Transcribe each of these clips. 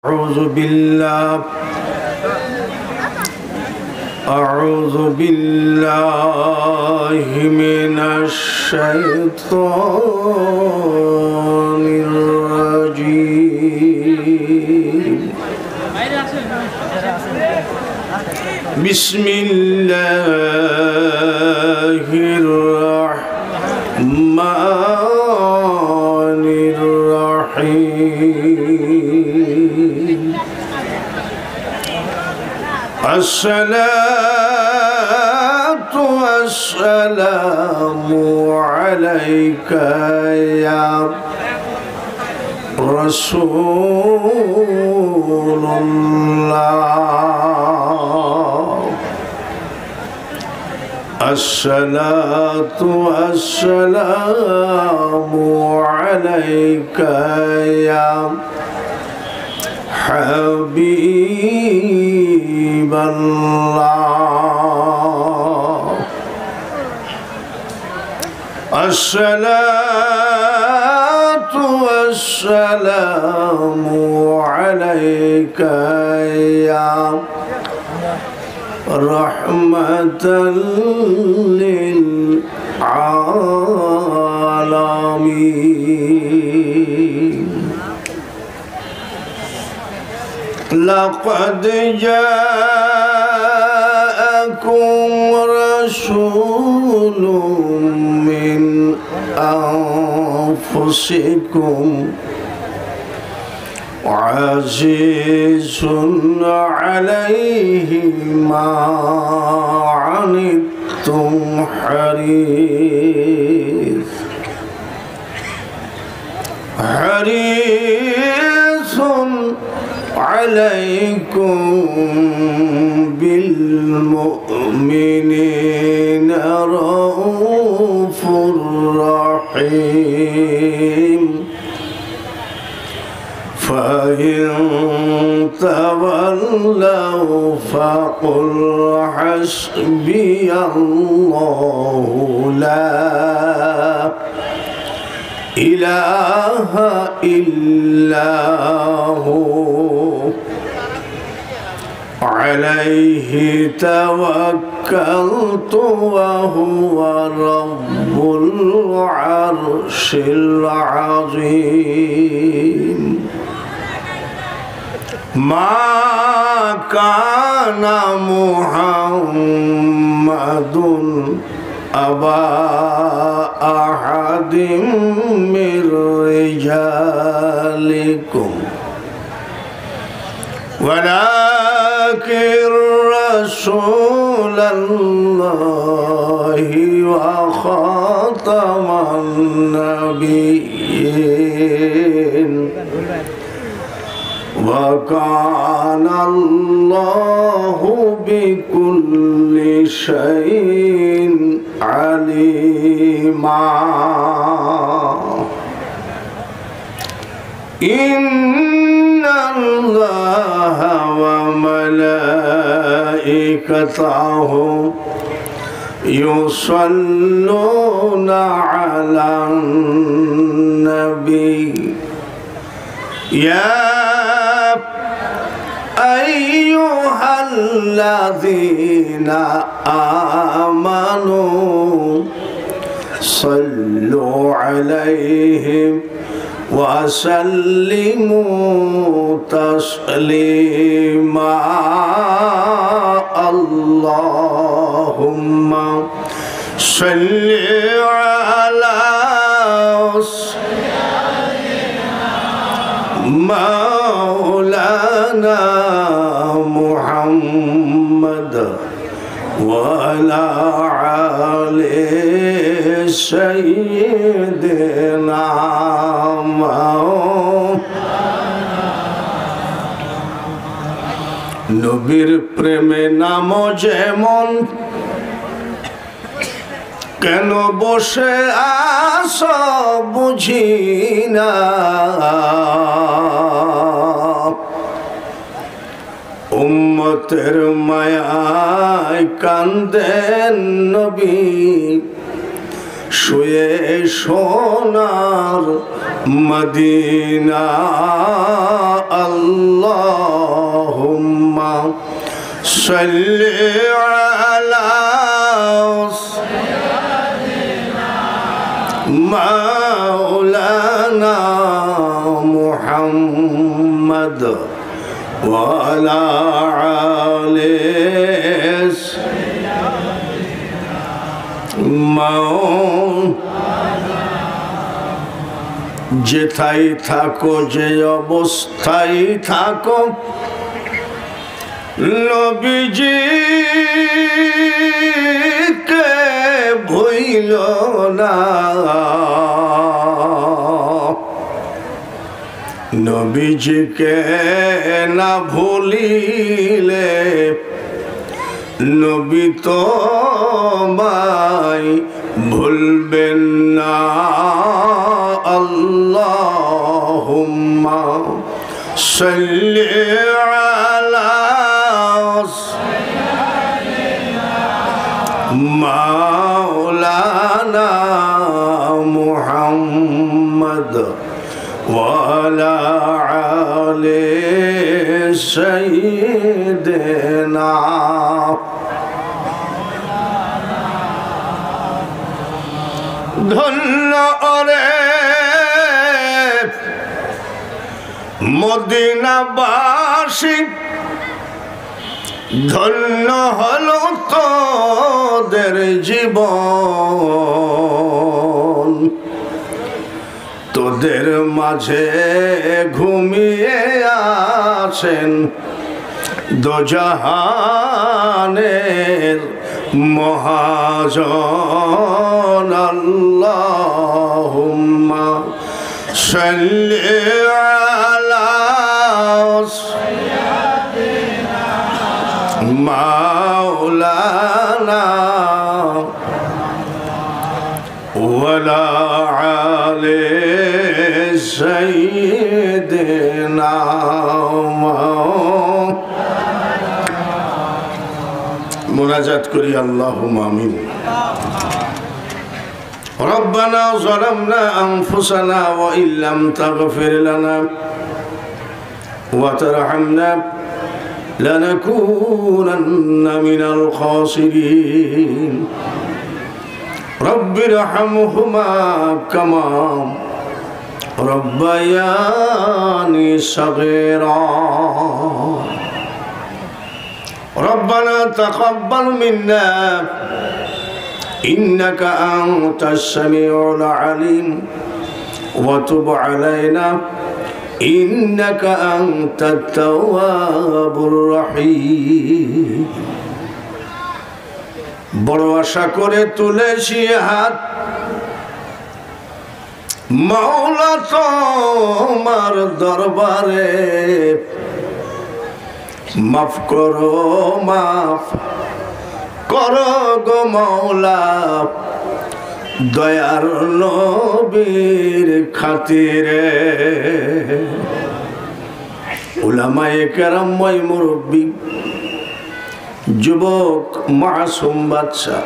أعوذ بالله من الشيطان الرجيم. بسم الله الرحمن الرحيم. الصلاة والسلام عليك يا رسول الله. الصلاة والسلام عليك يا حبيب الله. الصلاة والسلام عليك يا رحمة للعالمين. لقد جاءكم رسول من أنفسكم عزيز عليه ما عنتم حريص عليكم بالمؤمنين رؤوف رحيم. فإن تولوا فقل حسبي الله لا إله إلا هو عليه توكلت وهو رب العرش العظيم. ما كان محمد أبا أحد من رجالكم ولكن رسول الله وخاتم النبيين وكان الله بكل شيء عليما. إن الله وملائكته يصلون على النبي يا أيها الذين آمنوا صلوا عليه وسلموا تسليما. اللهم صل على مولانا محمد وعلى آل سيدنا নবীর প্রেমে নাম যেমন কেন বসে আছো বুঝি না। উম্মতের মায়ায় কান্দেন নবী শুয়ে সোনার মদিনা আল্লাহুম্মা সাল্লি আলা মাওলানা মুহাম্মদ ওয়া আলা আলি যেথায় থাকো যে অবস্থায় থাকো নবীজিকে ভুইল না নবীজিকে না ভুলিলে নবী তোমায় ভুলবেন না আল্লাহুম্মা সাল্লি আলা মাওলানা মুহাম্মদ ওয়া আলা আলি সাইয়্যিদিনা ধন্য রে মদিনাবাসী ধন্য হলো তোদের জীবন তোদের মাঝে ঘুমিয়ে আছেন দোজাহানের মহাজন আল্লাহুম্মা সাল্লি আলা মাওলানা ওয়া আলা আলি সাইয়্যিদিনা মুনাজাত করি আল্লাহুম্মা আমিন রব্বানা যালামনা আনফুসানা ওয়া ইল্লাম তাগফির লানা ওয়া তারহামনা লানাকুনান্না মিনাল খাসিরিন রব্বিরহামহুমা কামা রব্বায়ানি সাগীরা ربنا تقبل منا إنك أنت السميع العليم وتب علينا إنك أنت التواب الرحيم বড় আশা করে তুলেছি হাত মাওলা তোমার দরবারে মাফ করো মাফ করো গো মাওলা দয়ার নবীর খাতিরে উলামায়ে কেরাম ময় মুরব্বী যুবক মাসুম বাদশা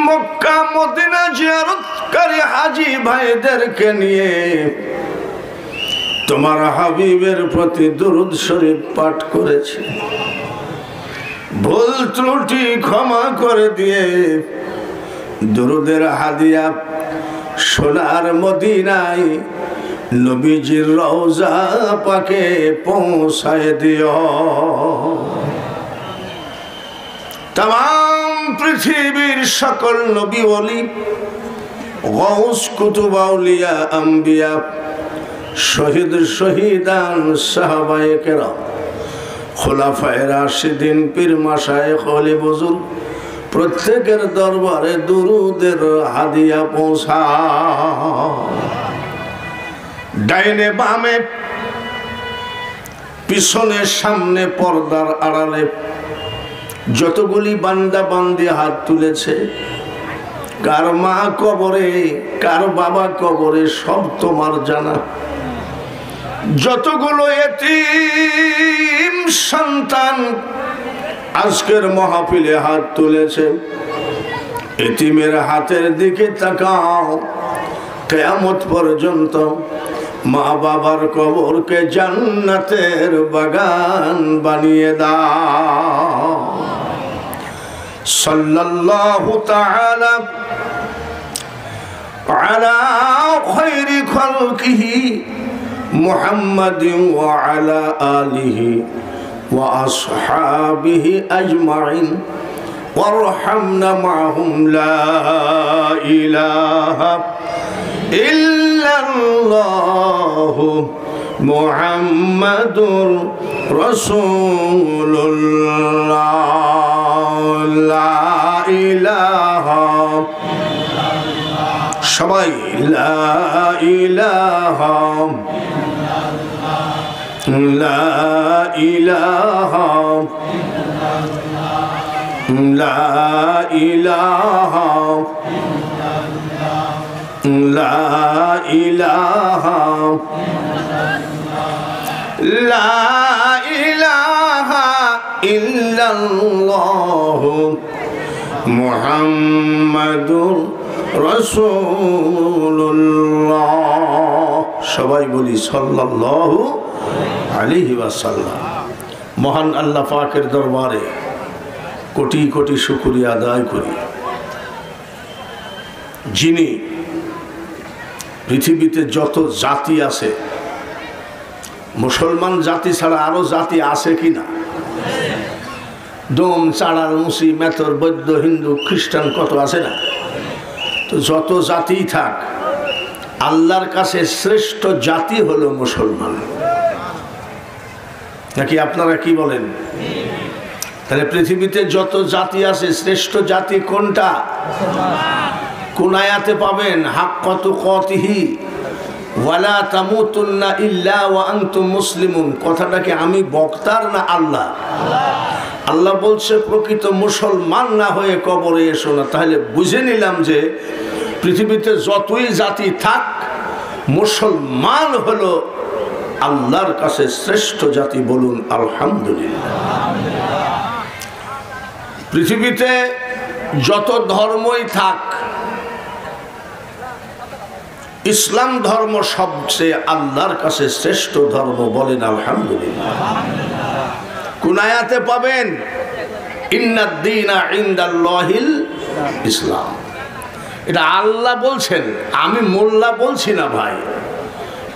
মক্কা মদিনা জিয়ারতকারী হাজী ভাইদেরকে নিয়ে তোমার হাবিবের প্রতি দুরূদ শরীফ পাঠ করেছি ভুল ত্রুটি ক্ষমা করে দিয়ে দুরূদের হাদিয়া সোনার মদিনায় নবীজির রওজা পাকে পৌঁছায় দিও तमाम পৃথিবীর সকল নবী ওলি গাউস কুতুব আউলিয়া আম্বিয়া শহীদ শহীদান সাহাবায়ে কেরাম খোলাফায়ে রাশিদিন পীর মাশায়েখ ওলি বুজুর্গ প্রত্যেকের দরবারে দুরূদের হাদিয়া পৌঁছা ডাইনে বামে পিছনে সামনে পর্দার আড়ালে যতগুলি বান্দা বান্দি হাত তুলেছে কার মা কবরে কার বাবা কবরে সব তোমার জানা যতগুলো এতিম সন্তান আজকের মাহফিলে হাত তুলেছে এতিমের হাতের দিকে তাকাও, কিয়ামত পর্যন্ত মা বাবার কবরকে জান্নাতের বাগান বানিয়ে দাও। সাল্লাল্লাহু তাআলা আলা খায়রি খালকিহি মুহাম্মাদিন ওয়া আলা আলিহি ওয়া আসহাবিহি আজমাইন ওয়ারহামনা মা'হুম লা ইলাহা ইল্লাল্লাহু মুহাম্মাদুর রাসূলুল্লাহ। লা ইলাহা, সবাই লা ইলাহা, লা ইলাহা, লা ইলাহা, লা ইলাহা, লা ইলাহা ইল্লাল্লাহু মুহাম্মাদুর রাসূলুল্লাহ। সবাই বলি সাল্লাল্লাহু আলাইহি ওয়াসাল্লাম। মহান আল্লাহ পাকের দরবারে কোটি কোটি শুকরিয়া আদায় করি, যিনি পৃথিবীতে যত জাতি আছে, মুসলমান জাতি ছাড়া আরো জাতি আছে কিনা? ডোম, চাড়াল, মুসি, মেথর, বৌদ্ধ, হিন্দু, খ্রিস্টান কত আছে না? তো যত জাতি থাক, আল্লাহর কাছে শ্রেষ্ঠ জাতি হলো মুসলমান। নাকি আপনারা কি বলেন? তাহলে পৃথিবীতে যত জাতি আছে, শ্রেষ্ঠ জাতি কোনটা? কোন আয়াতে পাবেন? হাক্কা তুকাতিহি ওয়ালা তামুতুন্না ইল্লা ওয়া আনতুম মুসলিমুন। কথাটা কি আমি বক্তার না আল্লাহ? আল্লাহ বলছে প্রকৃত মুসলমান না হয়ে কবরে এসো না। তাহলে বুঝে নিলাম যে পৃথিবীতে যতই জাতি থাক, মুসলমান হলো আল্লাহর কাছে শ্রেষ্ঠ জাতি। বলুন আলহামদুলিল্লাহ। পৃথিবীতে যত ধর্মই থাক, ইসলাম ধর্ম সবচেয়ে আল্লাহর কাছে শ্রেষ্ঠ ধর্ম। বলেন আলহামদুলিল্লাহ। কোন আয়াতে পাবেন? ইন্নাদ-দীনা ইনদাল্লাহিল ইসলাম। এটা আল্লাহ বলছেন, আমি মোল্লা বলছি না ভাই।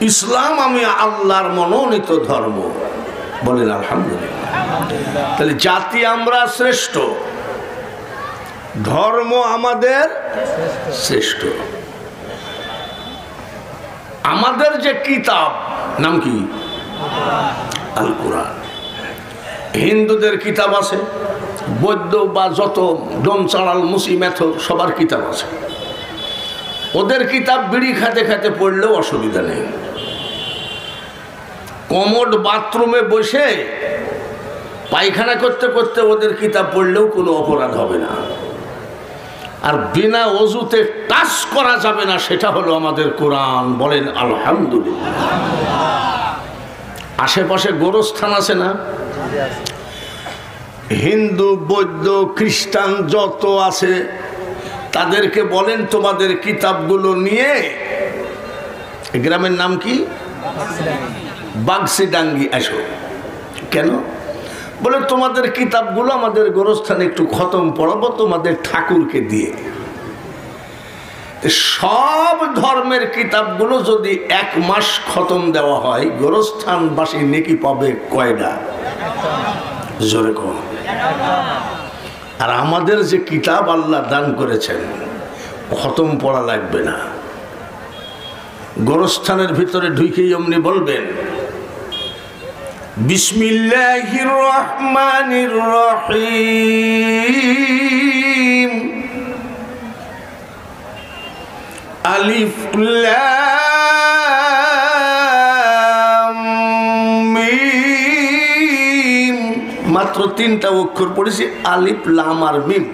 ইসলাম আমি আল্লাহর মনোনীত ধর্ম। বলেন আলহামদুলিল্লাহ। তাহলে জাতি আমরা শ্রেষ্ঠ, ধর্ম আমাদের শ্রেষ্ঠ। আমাদের যে কিতাব, নাম কি? আল কোরআন। হিন্দুদের কিতাব আছে, বৌদ্ধ বা যত ডোম, চাড়াল, মুসি, মেথর সবার কিতাব আছে। ওদের কিতাব বিড়ি খাতে খাতে পড়লেও অসুবিধা নেই। কমোড বাথরুমে বসে পায়খানা করতে করতে ওদের কিতাব পড়লেও কোনো অপরাধ হবে না। আর বিনা ওযুতে টাচ করা যাবে না, সেটা হলো আমাদের কোরআন। বলেন আলহামদুলিল্লাহ। আশেপাশে গোরস্থান আছে না? হিন্দু, বৌদ্ধ, খ্রিস্টান যত আছে, তাদেরকে বলেন তোমাদের কিতাবগুলো নিয়ে, গ্রামের নাম কি? বাগসিডাঙ্গি আসো। কেন? বলে তোমাদের কিতাবগুলো আমাদের গোরস্থানে একটু খতম পড়াবো তোমাদের ঠাকুরকে দিয়ে। সব ধর্মের কিতাবগুলো যদি 1 মাস খতম দেওয়া হয়, গোরস্থানবাসী নেকি পাবে কয়টা? জোরে কম। আর আমাদের যে কিতাব আল্লাহ দান করেছেন, খতম পড়া লাগবে না। গোরস্থানের ভিতরে ঢুকেই অমনি বলবেন বিসমিল্লাহির রহমানির রহিম, আলিফ লাম মিম। মাত্র 3টা অক্ষর পড়েছি, আলিফ, লাম আর মিম।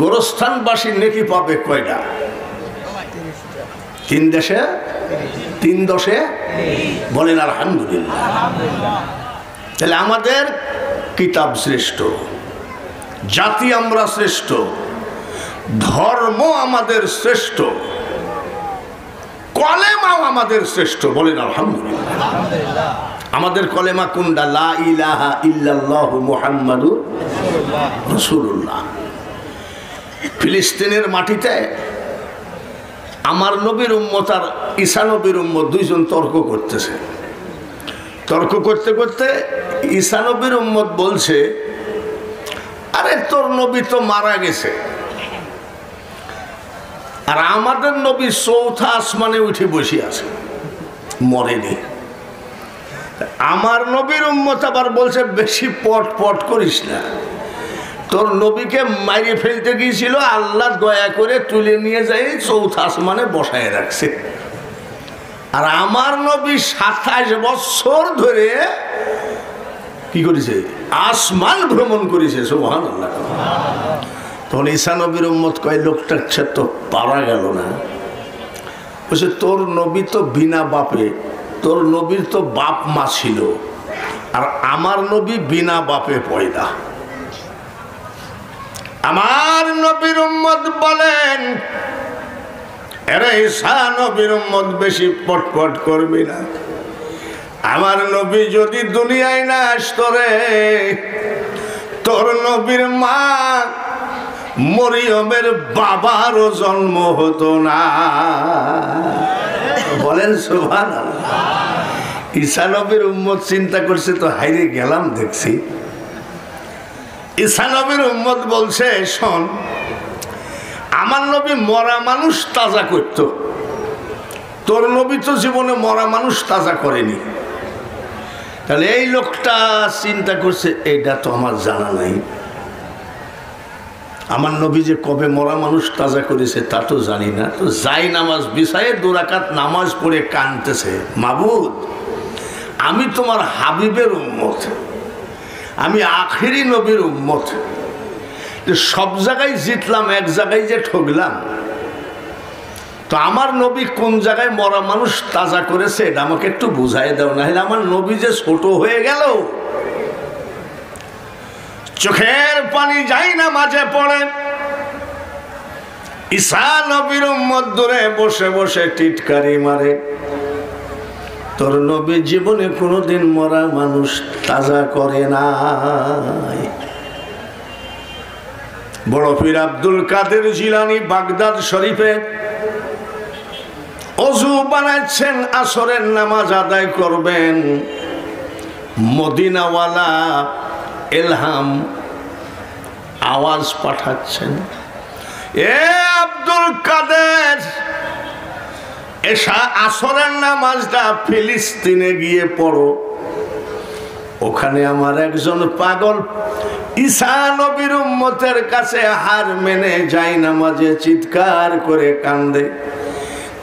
গোরস্থানবাসী নেকি পাবে কয়টা? 3 দেশে 3 দশে। বলেন আলহামদুলিল্লাহ। তাহলে আমাদের কিতাব শ্রেষ্ঠ, জাতি আমরা শ্রেষ্ঠ, ধর্ম আমাদের শ্রেষ্ঠ, কলেমাও আমাদের শ্রেষ্ঠ। বলেন আলহামদুলিল্লাহ। আমাদের কলেমা কোনটা? লা ইলাহা ইল্লাল্লাহু মুহাম্মাদুর রাসূলুল্লাহ। ফিলিস্তিনের মাটিতে আমার নবীর উম্মত আর ঈসা নবীর উম্মত দুইজন তর্ক করতেছে। তর্ক করতে করতে ঈসা নবীর উম্মত বলছে, আরে তোর নবী তো মারা গেছে, আর আমাদের নবী চৌথা আসমানে উঠে বসে আছে, মরেনি। আমার নবীর উম্মত আবার বলছে, বেশি পট পট করিস না, তোর নবীকে মাইরে ফেলতে গিয়েছিল, আল্লাহ দয়া করে তুলে নিয়ে যাই চৌথা আসমানে বসায় রাখছে। আর আমার নবী 27 বছর ধরে কি করেছে? আসমান ভ্রমণ করেছে। সুবহানাল্লাহ। তখন ঈসা নবীর উম্মত কয়, লোকটার ছেলে তো পারা গেল না। বলছে, তোর নবী তো বিনা বাপে, তোর নবীর তো বাপ মা ছিল, আর আমার নবী বিনা বাপে পয়দা। আমার নবীর উম্মত বলেন, আরে ঈসা নবীর উম্মত বেশি পটপট করবি না। আমার নবী যদি দুনিয়ায় না আসতো রে, তোর নবীর মা মরিয়মের বাবারও জন্ম হতো না। বলেন সুবহানাল্লাহ। ঈসা নবীর উম্মত চিন্তা করছে, তো হাইরে গেলাম দেখছি। ঈসা নবীর উম্মত বলছে, শোন, আমার নবী মরা মানুষ তাজা করত, তোর নবী তো জীবনে মরা মানুষ তাজা করেনি। তাহলে এই লোকটা চিন্তা করছে, এইটা তো আমার জানা নাই, আমার নবী যে কবে মরা মানুষ তাজা করেছে তা তো জানি না। তো যাই নামাজ বিছায়ে 2 রাকাত নামাজ পড়ে কাঁদতেছে, মাবুদ, আমি তোমার হাবিবের উম্মত, আমি আখেরি নবীর উম্মত, সব জায়গায় জিতলাম, এক জায়গায় যে ঠকলাম। তো আমার নবী কোন জায়গায় মরা মানুষ তাজা করেছে এটা আমাকে একটু বুঝাই দাও, না হলে আমার নবী যে ছোট হয়ে গেল। চোখের পানি যাই না মাঝে পড়ে। ঈসা নবীর উম্মত দূরে বসে বসে টিটকারি মারে, তোর নবী জীবনে কোনোদিন মরা মানুষ তাজা করে নাই। বড় পীর আব্দুল কাদের জিলানী বাগদাদ শরীফে ওযু বানাচ্ছেন, আসরের নামাজ আদায় করবেন। মদিনাওয়ালা এলহাম আওয়াজ পাঠাচ্ছেন, এ আব্দুল কাদের, এসা আসরের নামাজটা ফিলিস্তিনে গিয়ে পড়ো, ওখানে আমার একজন পাগল ঈসা নবীর উম্মতের কাছে হার মেনে যায় নামাজে চিৎকার করে কান্দে,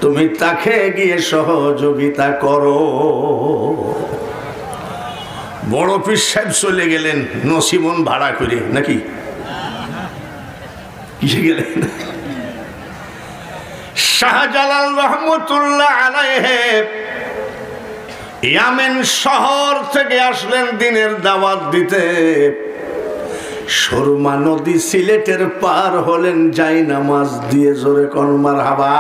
তুমি তাকে গিয়ে সহযোগিতা করো। বড় পীর সাহেব চলে গেলেন নসিমন ভাড়া করে, নাকি কিসে গেলেন? শাহজালাল রহমতুল্লাহ আলাইহি ইয়ামেন শহর থেকে আসলেন দিনের দাওয়াত দিতে। সুরমা নদী সিলেটের পার হলেন যাই নামাজ দিয়ে, জোরে কোন মারহাবা।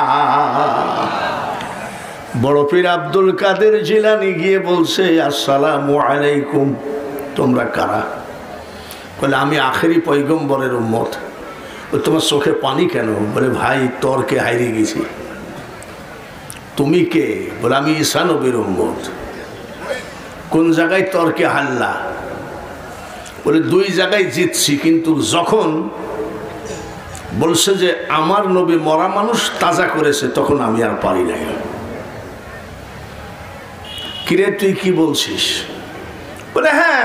বড় পীর আব্দুল কাদের জিলানী গিয়ে বলছে, আসসালামু আলাইকুম, তোমরা কারা? বলে, আমি আখেরি পয়গম্বরের উম্মত। তোমার চোখে পানি কেন? বলে, ভাই তর্কে হাইরে গেছি। তুমি কে? বলে, আমি ঈসা নবীর উম্মত। কোন জায়গায় তর্কে হাল্লা? বলে, 2 জায়গায় জিতছি, কিন্তু যখন বলছে যে আমার নবী মরা মানুষ তাজা করেছে, তখন আমি আর পারি নাই। কিরে তুই কি বলছিস? বলে, হ্যাঁ,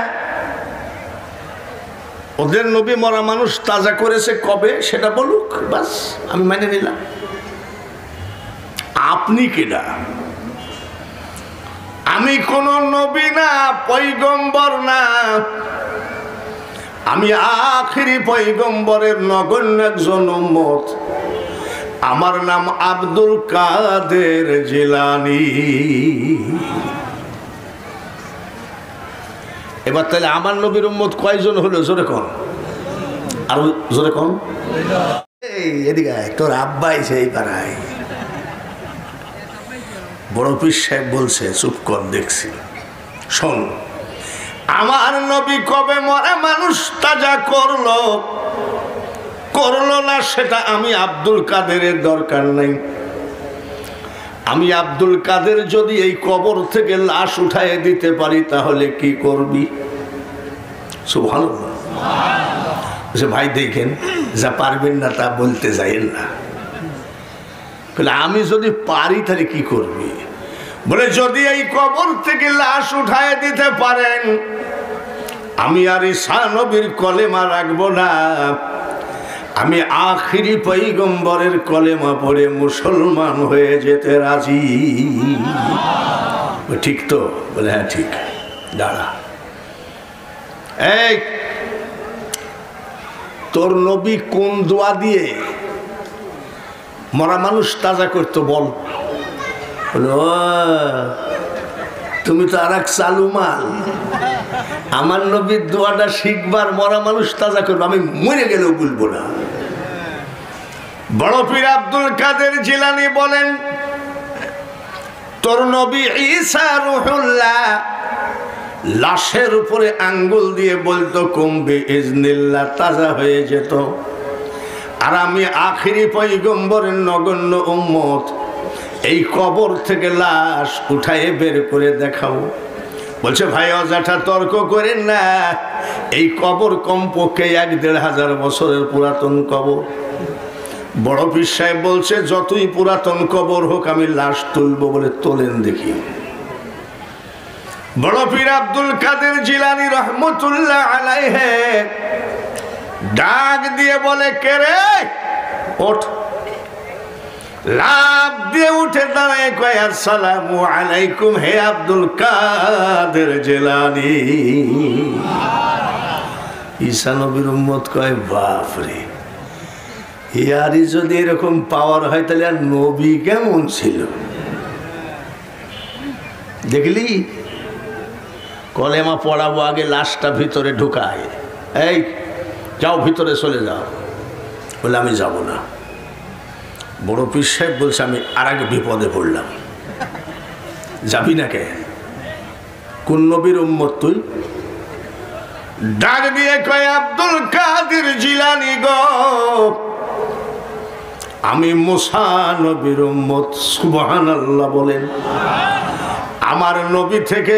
ওদের নবী মরা মানুষ তাজা করেছে, কবে সেটা বলুক, বাস আমি মেনে নিলাম। আপনি কেডা? আমি কোন নবী না, পয়গম্বর না, আমি আখেরি পয়গম্বরের নগণ্য একজন উম্মত। আমার নাম আব্দুল কাদের জিলানী। এবার তাহলে আমার নবীর উম্মত কয়জন হলো? জোরে কোন, আর জোরে কোন। এই এদিকে আয়, তোর আব্বাই সেই পাড়ায়। বড় পীর সাহেব বলছে, চুপ কর, দেখছি। শোন, আমার নবী কবে মরা মানুষ তাজা করলো না সেটা আমি আব্দুল কাদেরের দরকার নাই। আমি আব্দুল কাদের যদি এই কবর থেকে লাশ উঠায় দিতে পারি তাহলে কি করবি? সুবহানাল্লাহ। ভাই দেখেন, যা পারবেন না তা বলতে যাইেন না। আমি যদি পারি তাহলে কি করবি? বলে, যদি এই কবর থেকে লাশ উঠায় দিতে পারেন, আমি আর ঈসা নবীর কলেমা রাখবো না, আমি আখিরি পয়গম্বরের কলেমা পড়ে মুসলমান হয়ে যেতে রাজি। ঠিক তো? বলে, হ্যাঁ ঠিক। দাঁড়া, এই তোর নবী কোন দোয়া দিয়ে মরা মানুষ তাজা করতো বল? তুমি তো আর এক চালু মাল। আমার নবীর দোয়াটা শিখবার, মরা মানুষ তাজা করবো, আমি মরে গেলেও বলবো না। বড় পীর আব্দুল কাদের জিলানী বলেন, তোর নবী ঈসা রূহুল্লাহ লাশের উপরে আঙ্গুল দিয়ে বলতো কুম্বি ইজনিল্লাহ, তাজা হয়ে যেত। আর আমি আখিরি পয়গম্বরের নগণ্য উম্মত, এই কবর থেকে লাশ উঠায়ে বের করে দেখাও। বলছে, ভাই অযথা তর্ক করেন না, এই কবর কমপক্ষে ১-১.৫০০ বছরের পুরাতন কবর। বড় পীর সাহেব বলছে, যতই পুরাতন কবর হোক আমি লাশ তুলবো। বলে, তোলেন দেখি। বড় পীর আব্দুল কাদের জিলানী রহমতুল্লাহ আলাইহি ডাক দিয়ে বলে, কে রে? ওঠ। লাভ দিয়ে উঠে দাঁড়ায় কয়, আসসালামু আলাইকুম হে আব্দুল কাদের জিলানী। ঈসা নবীর উম্মত কয়, বাপ রে, ইয়ারই যদি এরকম পাওয়ার হয় তাহলে আর নবী কেমন ছিল? দেখলি, কলেমা পড়াবো, আগে লাশটা ভিতরে ঢুকায়। এই যাও, ভিতরে চলে যাও। বলে, আমি যাব না। বড় পীর সাহেব বলছে, আমি আর এক বিপদে পড়লাম। যাবি না কে? কোন নবীর উম্মত তুই? ডাক দিয়ে কয়, আব্দুল কাদের জিলানী গো, আমি মুসা নবীর উম্মত। সুবহানাল্লাহ বলেন। আমার নবী থেকে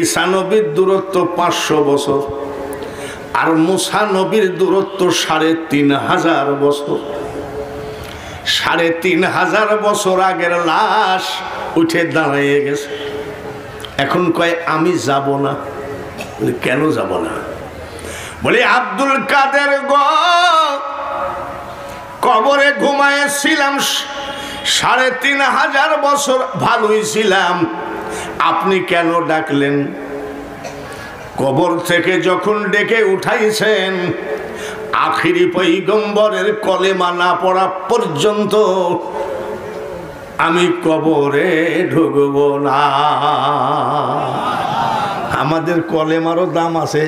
ঈসা নবীর দূরত্ব 500 বছর, আর মুসা নবীর দূরত্ব 3500 বছর। 3500 বছর আগের লাশ উঠে দাঁড়িয়ে গেছে। এখন কয়, আমি যাব না। বলে, কেন যাব না? বলে, আব্দুল কাদের গো, কবরে ঘুমায়েছিলাম 3500 বছর, ভালোই ছিলাম, আপনি কেন ডাকলেন? কবর থেকে যখন ডেকে উঠাইছেন, আখিরি পয়গম্বরের কলেমা না পড়া পর্যন্ত আমি কবরে ঢুকব না। আমাদের কলেমারও দাম আছে,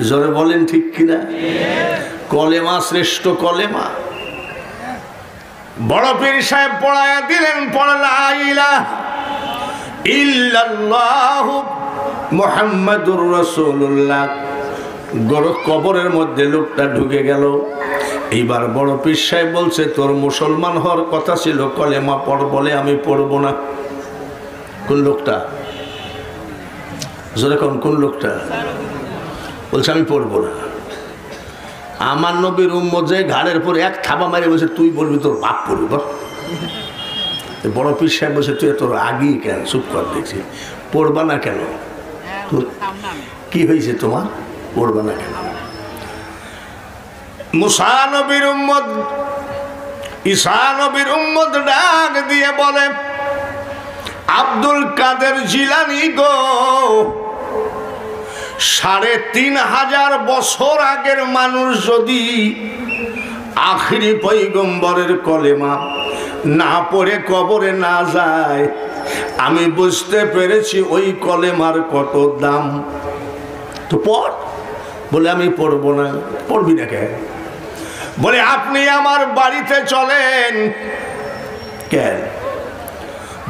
জোরে বলেন ঠিক কিনা? কলেমা শ্রেষ্ঠ কলেমা। বড় পীর সাহেব পড়ায়া দিলেন, পড়া লা ইলাহা ইল্লাল্লাহু মুহাম্মাদুর রাসূলুল্লাহ। কবরের মধ্যে লোকটা ঢুকে গেল। এইবার বড় পীর সাহেব বলছে, তোর মুসলমান হওয়ার কথা ছিল, কলেমা পড়। বলে, আমি পড়বো না। কোন লোকটা? জোরে কোন লোকটা? বলছে, আমি পড়বো না। আমার নবীর উম্মত যে ঘাড়ের পর এক থাবা মারে বলছে, তুই বলবি তোর বাপ পড়বি। বড় পীর সাহেব বলছে, তুই তোর আগেই কেন? চুপ কর, দেখছি পড়বা না কেন? কি হয়েছে তোমার? পড়বা না কেন? মুসা নবীর উম্মত, ঈসা নবীর উম্মত ডাক দিয়ে বলে, আব্দুল কাদের জিলানী গো, 3500 বছর আগের মানুষ যদি আখিরি পয়গম্বরের কলেমা না পড়ে কবরে না যায়, আমি বুঝতে পেরেছি ওই কলেমার কত দাম। তো পড়। বলে, আমি পড়বো না। পড়বি না কেন? বলে আপনি আমার বাড়িতে চলেন। কেন?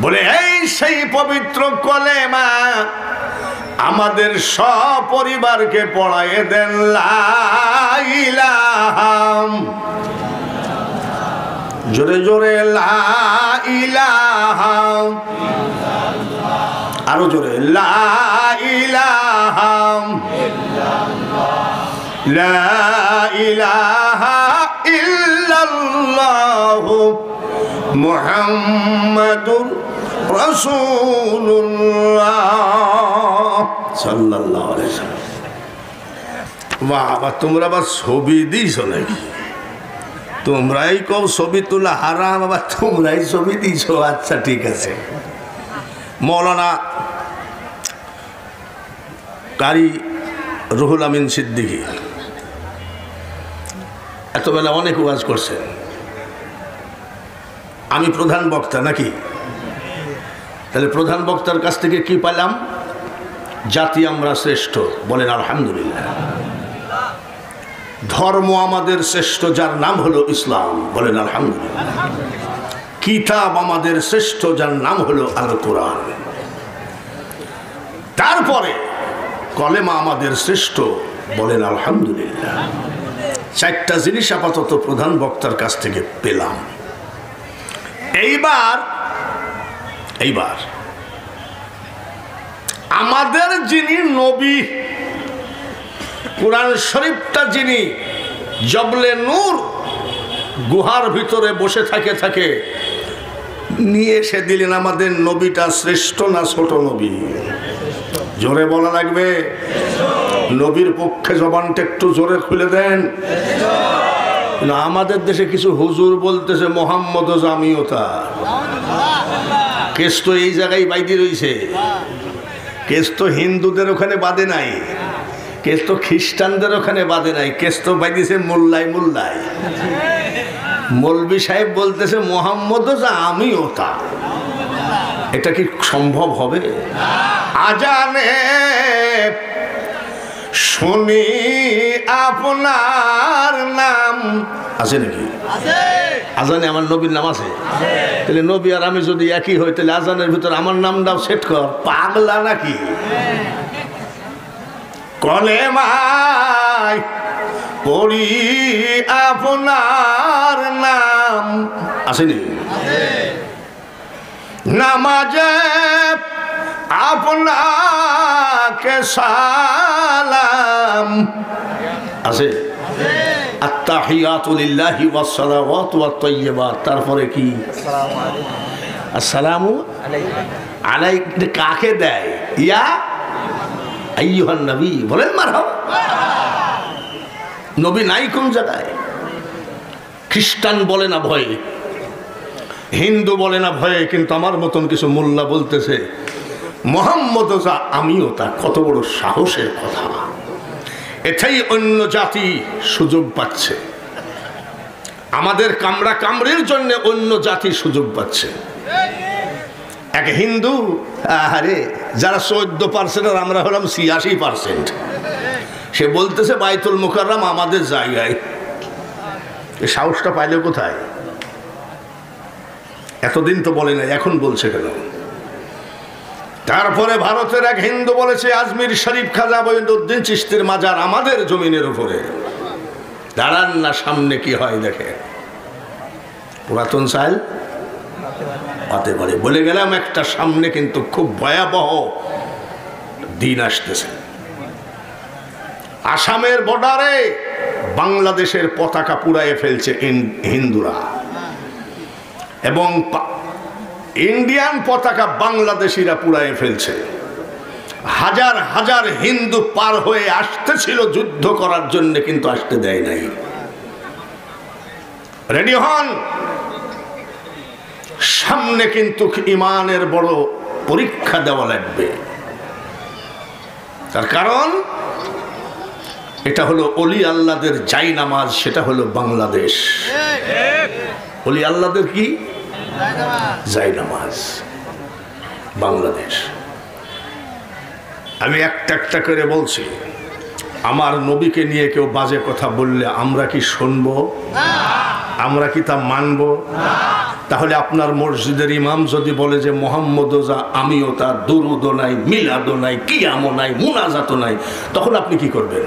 বলে এই সেই পবিত্র কলেমা আমাদের সপরিবারকে পড়ায়ে দেন লা ইলাহা, জোরে জোরে লা ইলাহা, আরো জোরে লা ইলাহা, লা ইলাহা ইল্লাল্লাহু মুহাম্মাদুর রাসূলুল্লাহ সাল্লাল্লাহু আলাইহি ওয়াসাল্লাম। বাবা তোমরা আবার ছবি দিয়েছো নাকি? তোমরাই কও ছবি তোলা হারাম, আবার তোমরাই ছবি দিয়েছো। আচ্ছা ঠিক আছে। মৌলানা কারি রুহুল আমিন সিদ্দিকী এতবেলা অনেক ওয়াজ করছেন, আমি প্রধান বক্তা নাকি? তাহলে প্রধান বক্তার কাছ থেকে কি পেলাম? জাতি আমরা শ্রেষ্ঠ, বলেন আলহামদুলিল্লাহ। ধর্ম আমাদের শ্রেষ্ঠ, যার নাম হলো ইসলাম, বলেন আলহামদুলিল্লাহ। কিতাব আমাদের শ্রেষ্ঠ, যার নাম হলো আল কোরআন। তারপরে কলেমা আমাদের শ্রেষ্ঠ, বলেন আলহামদুলিল্লাহ। চারটা জিনিস আপাতত প্রধান বক্তার কাছ থেকে পেলাম। এইবার আমাদের যিনি নবী, কুরআন শরীফটা যিনি জবলে নূর গুহার ভিতরে বসে থাকে নিয়ে এসে দিলেন, আমাদের নবীটা শ্রেষ্ঠ না ছোট নবী? জোরে বলা লাগবে। নবীর পক্ষে জবানটা একটু জোরে খুলে দেন। আমাদের দেশে কিছু হুজুর বলতেছে মোহাম্মদ জামিয়তা। কেস তো এই জায়গায় বাইদি রয়েছে, কেস তো হিন্দুদের ওখানে বাদে নাই, কেস তো খ্রিস্টানদের ওখানে বাদে নাই, কেস তো বাইদিছে মোল্লাই। মৌলবি সাহেব বলতেছে মোহাম্মদ জামিয়তা। এটা কি সম্ভব হবে? আজানে শুনি আপনার নাম আছে নাকি? আজানে আমার নবীর নাম আছে। তাহলে নবী আর আমি যদি একই হই, তাহলে আজানের ভিতর আমার নামটাও সেট কর। পাগলা নাকি? কলেমায় পড়ি আপনার নাম আসেনি? নামাজে আপনাকে সালাম আছে। আত্তাহিয়াতু লিল্লাহি ওয়াস সালাওয়াতু ওয়াত তাইয়্যিবাত। তারপরে কি? আসসালামু আলাইকুম। কাকে দেয়? ইয়া আইয়ুহান নবী। বলেন মারহাবা। নবী নাই কোন জায়গায়? খ্রিস্টান বলে না ভয়ে, হিন্দু বলে না ভয়ে, কিন্তু আমার মতন কিছু মোল্লা বলতেছে মোহাম্মদ যা আমিও তা। কত বড় সাহসের কথা! এটাই অন্য জাতি সুযোগ পাচ্ছে। আমাদের কামড়া কামড়ির জন্য অন্য জাতি সুযোগ পাচ্ছে। এক হিন্দু, আরে যারা 14% আর আমরা হলাম 86%, সে বলতেছে বাইতুল মুকাররম আমাদের জায়গায়। এই সাহসটা পাইলে কোথায়? এতদিন তো বলে নাই, এখন বলছে কেন? তারপরে ভারতের এক হিন্দু বলেছে আজমির শরীফ খাজা মঈনুদ্দিন চিশতির মাজার আমাদের জমিনের উপরে। দাঁড়ান না, সামনে কি হয় দেখে। পুরাতন সাইল পাতে পারে বলে গেলাম একটা, সামনে কিন্তু খুব ভয়াবহ দিন আসতেছে। আসামের বর্ডারে বাংলাদেশের পতাকা পুড়াইয়ে ফেলছে হিন্দুরা, এবং ইন্ডিয়ান পতাকা বাংলাদেশিরা পুড়াইয়ে ফেলছে। হাজার হাজার হিন্দু পার হয়ে আসতেছিল যুদ্ধ করার জন্য, কিন্তু আসতে দেয় নাই। রেডি হন, সামনে কিন্তু ইমানের বড় পরীক্ষা দেওয়া লাগবে। তার কারণ এটা হলো অলি আল্লাহদের জাই নামাজ, সেটা হলো বাংলাদেশ। অলি আল্লাহদের কি জাই নামাজ? বাংলাদেশ। আমি একটা একটা করে বলছি। আমার নবীকে নিয়ে কেউ বাজে কথা বললে আমরা কি শুনবো? আমরা কি তা মানবো? তাহলে আপনার মসজিদের ইমাম যদি বলে যে মোহাম্মদও যা আমিও তা, দুরুদও নাই, মিলাদও নাই, কিয়ামও নাই, মুনাজাতও নাই, তখন আপনি কি করবেন?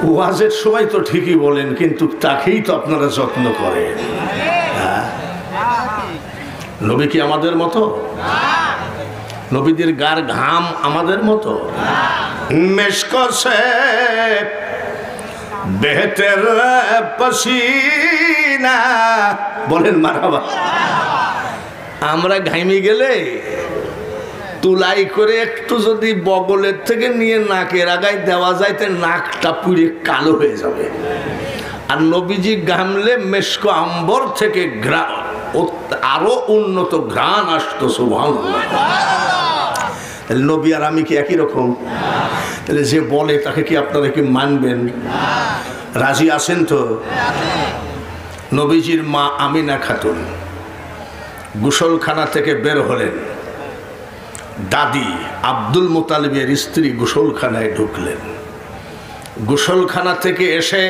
ওয়াজের সময় তো ঠিকই বলেন, কিন্তু তাকেই তো আপনারা যত্ন করেন। নবী কি আমাদের মতো? নবীদের গার ঘাম আমাদের মতো? মেশক সে বেহতের পসিনা, বলেন মারহাবা। আমরা ঘাইমে গেলে তুলাই করে একটু যদি বগলের থেকে নিয়ে নাকের আগায় দেওয়া যায়, তো নাকটা পুড়ে কালো হয়ে যাবে। আর নবীজি ঘামলে মেশক আম্বর থেকে আরো উন্নত ঘ্রাণ আসতো। সুবহানাল্লাহ। তাহলে নবী আর আমি কি একই রকম? তাহলে যে বলে তাকে কি আপনারা কি মানবেন? রাজি আছেন তো? নবীজির মা আমিনা খাতুন গোসলখানা থেকে বের হলেন, দাদি আব্দুল মুতালিবের স্ত্রী গোসলখানায় ঢুকলেন। গোসলখানা থেকে এসে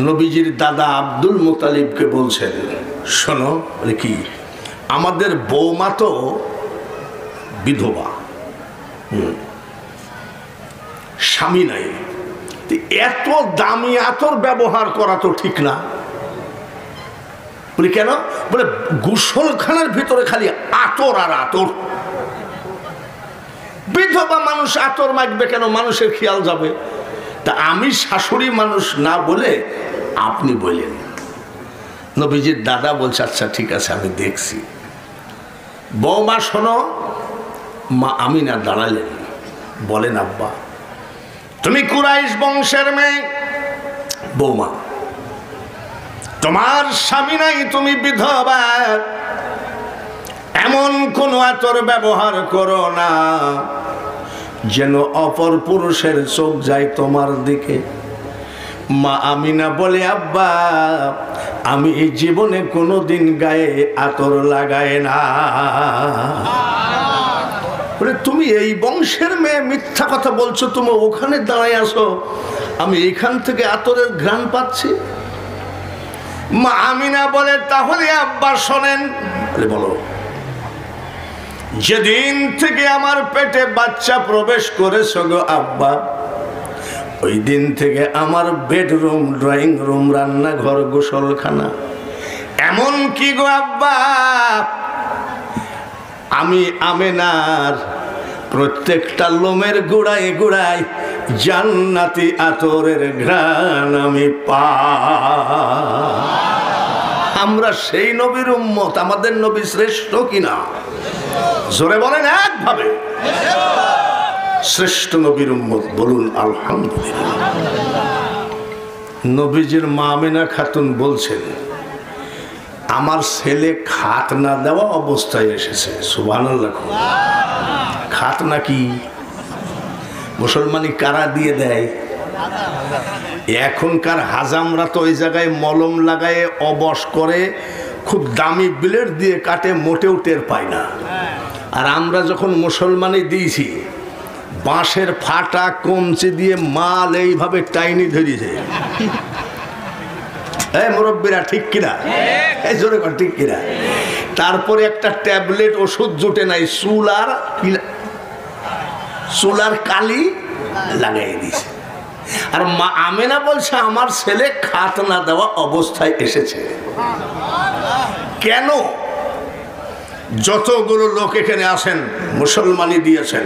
নবীজির দাদা আব্দুল মুতালিবকে বলছেন, শোনো। বলে কি? আমাদের বৌমা তো বিধবা, স্বামী নাই, এত দামি আতর ব্যবহার করা তো ঠিক না। বলি কেন? বলে গোসলখানার ভিতরে খালি আতর আর আতর। বিধবা মানুষ আতর মাখবে কেন? মানুষের খেয়াল যাবে। তা আমি শাশুড়ি মানুষ না বলে আপনি বলেন। নবীজির দাদা বলছে, আচ্ছা ঠিক আছে, আমি দেখছি। বৌমা শোনো। মা আমিনা দাঁড়ালেন, বলেন, আব্বা তুমি কুরাইশ বংশের মেয়ে, বৌমা তোমার স্বামী নাই, তুমি বিধবা, এমন কোন আতর ব্যবহার করো না যেন অপর পুরুষের চোখ যায় তোমার দিকে। মা আমিনা বলে, আব্বা আমি এই জীবনে কোনোদিন গায়ে আতর লাগাই না। বলে তুমি এই বংশের মেয়ে, মিথ্যা কথা বলছো, তুমি ওখানে দাঁড়ায় আসো, আমি এইখান থেকে আতরের ঘ্রাণ পাচ্ছি। মা আমিনা বলে, তাহলে আব্বা শোনেন। বলে বলো। যেদিন থেকে আমার পেটে বাচ্চা প্রবেশ করেছো গো আব্বা, ওই দিন থেকে আমার বেডরুম, ড্রয়িং রুম, রান্নাঘর, গোসলখানা, এমন কি গো আব্বা আমি আমিনার প্রত্যেকটা লোমের গোড়ায় গোড়ায় জান্নাতি আতরের ঘ্রাণ আমি পাই। আমরা সেই নবীর উম্মত। আমাদের নবী শ্রেষ্ঠ কিনা? জোরে বলেন একভাবে। শ্রেষ্ঠ নবীর উম্মত, বলুন আলহামদুলিল্লাহ। নবীজির মা আমিনা খাতুন বলছেন, আমার ছেলে খাত না দেওয়া অবস্থায় এসেছে। সুবহানাল্লাহ। খাত না কি? মুসলমানি কারা দিয়ে দেয়? এখনকার হাজামরা তো ওই জায়গায় মলম লাগায় অবশ করে, খুব দামি ব্লেড দিয়ে কাটে, মোটেও টের পায় না। আর আমরা যখন মুসলমানি দিয়েছি, বাঁশের ফাটা কমচি দিয়ে মাল এইভাবে টাইনি ধরিয়েছে। এই মুরব্বীরা ঠিক কিনা? এই জোরে কর ঠিক কিনা? তারপরে একটা ট্যাবলেট ওষুধ জুটে নাই, চুলার কালি লাগাই দিয়েছে। আর মা আমিনা বলছে, আমার ছেলে খাত না দেওয়া অবস্থায় এসেছে। কেন? যতগুলো লোক এখানে আসেন মুসলমানি দিয়েছেন,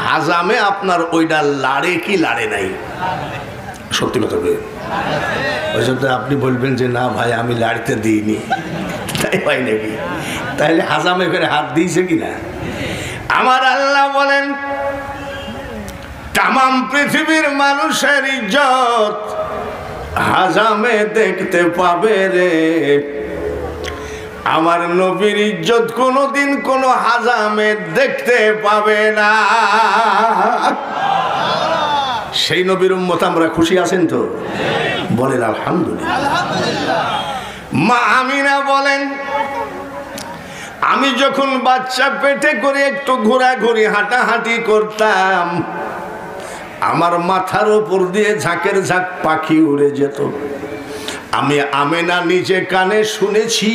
হাজামে আপনার ওইটা লাড়ে কি লাড়ে নাই? সত্যি কথা বলবেন। ওই জন্য আপনি বলবেন যে না ভাই আমি লাড়িতে দিইনি, তাই হয় নাকি? তাহলে হাজামে করে হাত দিয়েছে কিনা? আমার আল্লাহ বলেন, তামাম পৃথিবীর মানুষের ইজ্জত হাজামে দেখতে পাবে রে। আমার নবীর ইজ্জত কোনোদিন কোনো হাজামে দেখতে পাবে না। সেই নবীর উম্মত আমরা খুশি আছেন তো? বলেন আলহামদুলিল্লাহ। মা আমিনা বলেন, আমি যখন বাচ্চা পেটে করে একটু ঘোরাঘুরি হাঁটাহাঁটি করতাম, আমার মাথার উপর দিয়ে ঝাঁকের ঝাঁক পাখি উড়ে যেত। আমি আমেনা নিজে কানে শুনেছি,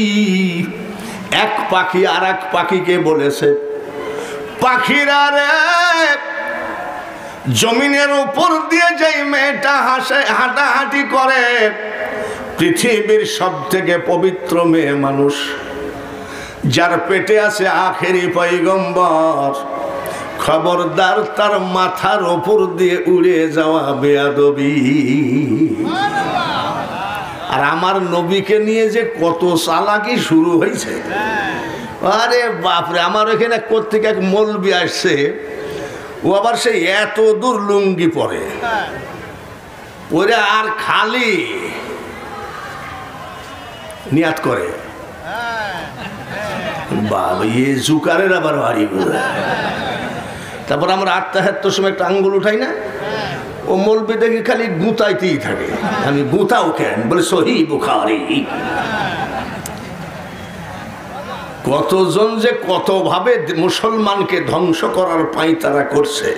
এক পাখি আর এক পাখিকে বলেছে, পাখিরা রে, জমিনের উপর দিয়ে যেই মেয়েটা হাঁটাহাঁটি করে, পৃথিবীর সব থেকে পবিত্র মেয়ে মানুষ, যার পেটে আছে আখেরি পয়গম্বর, খবরদার তার মাথার উপর দিয়ে উড়ে যাওয়া বেয়াদবি। আর আমার নবীকে নিয়ে যে কত চালাকি শুরু হয়েছে, আরে বাপরে। আমার ওখানে কোত্থেকে এক মৌলবি আসছে, ও আবার সে এত দূর লুঙ্গি পরে, ওরে আর খালি নিয়াত করে, বাবা ইয়ে জুকারের আবার বাড়ি। তারপর আমরা আত্মাহাত্তর সময় একটা আঙ্গুল উঠাই না, ও মৌলবি দেখি খালি গুঁতাইতেই থাকে। আমি গুঁতাও কেন, বলে সহিহ বুখারী। কতজন যে কতভাবে মুসলমানকে ধ্বংস করার পাঁয়তারা করছে,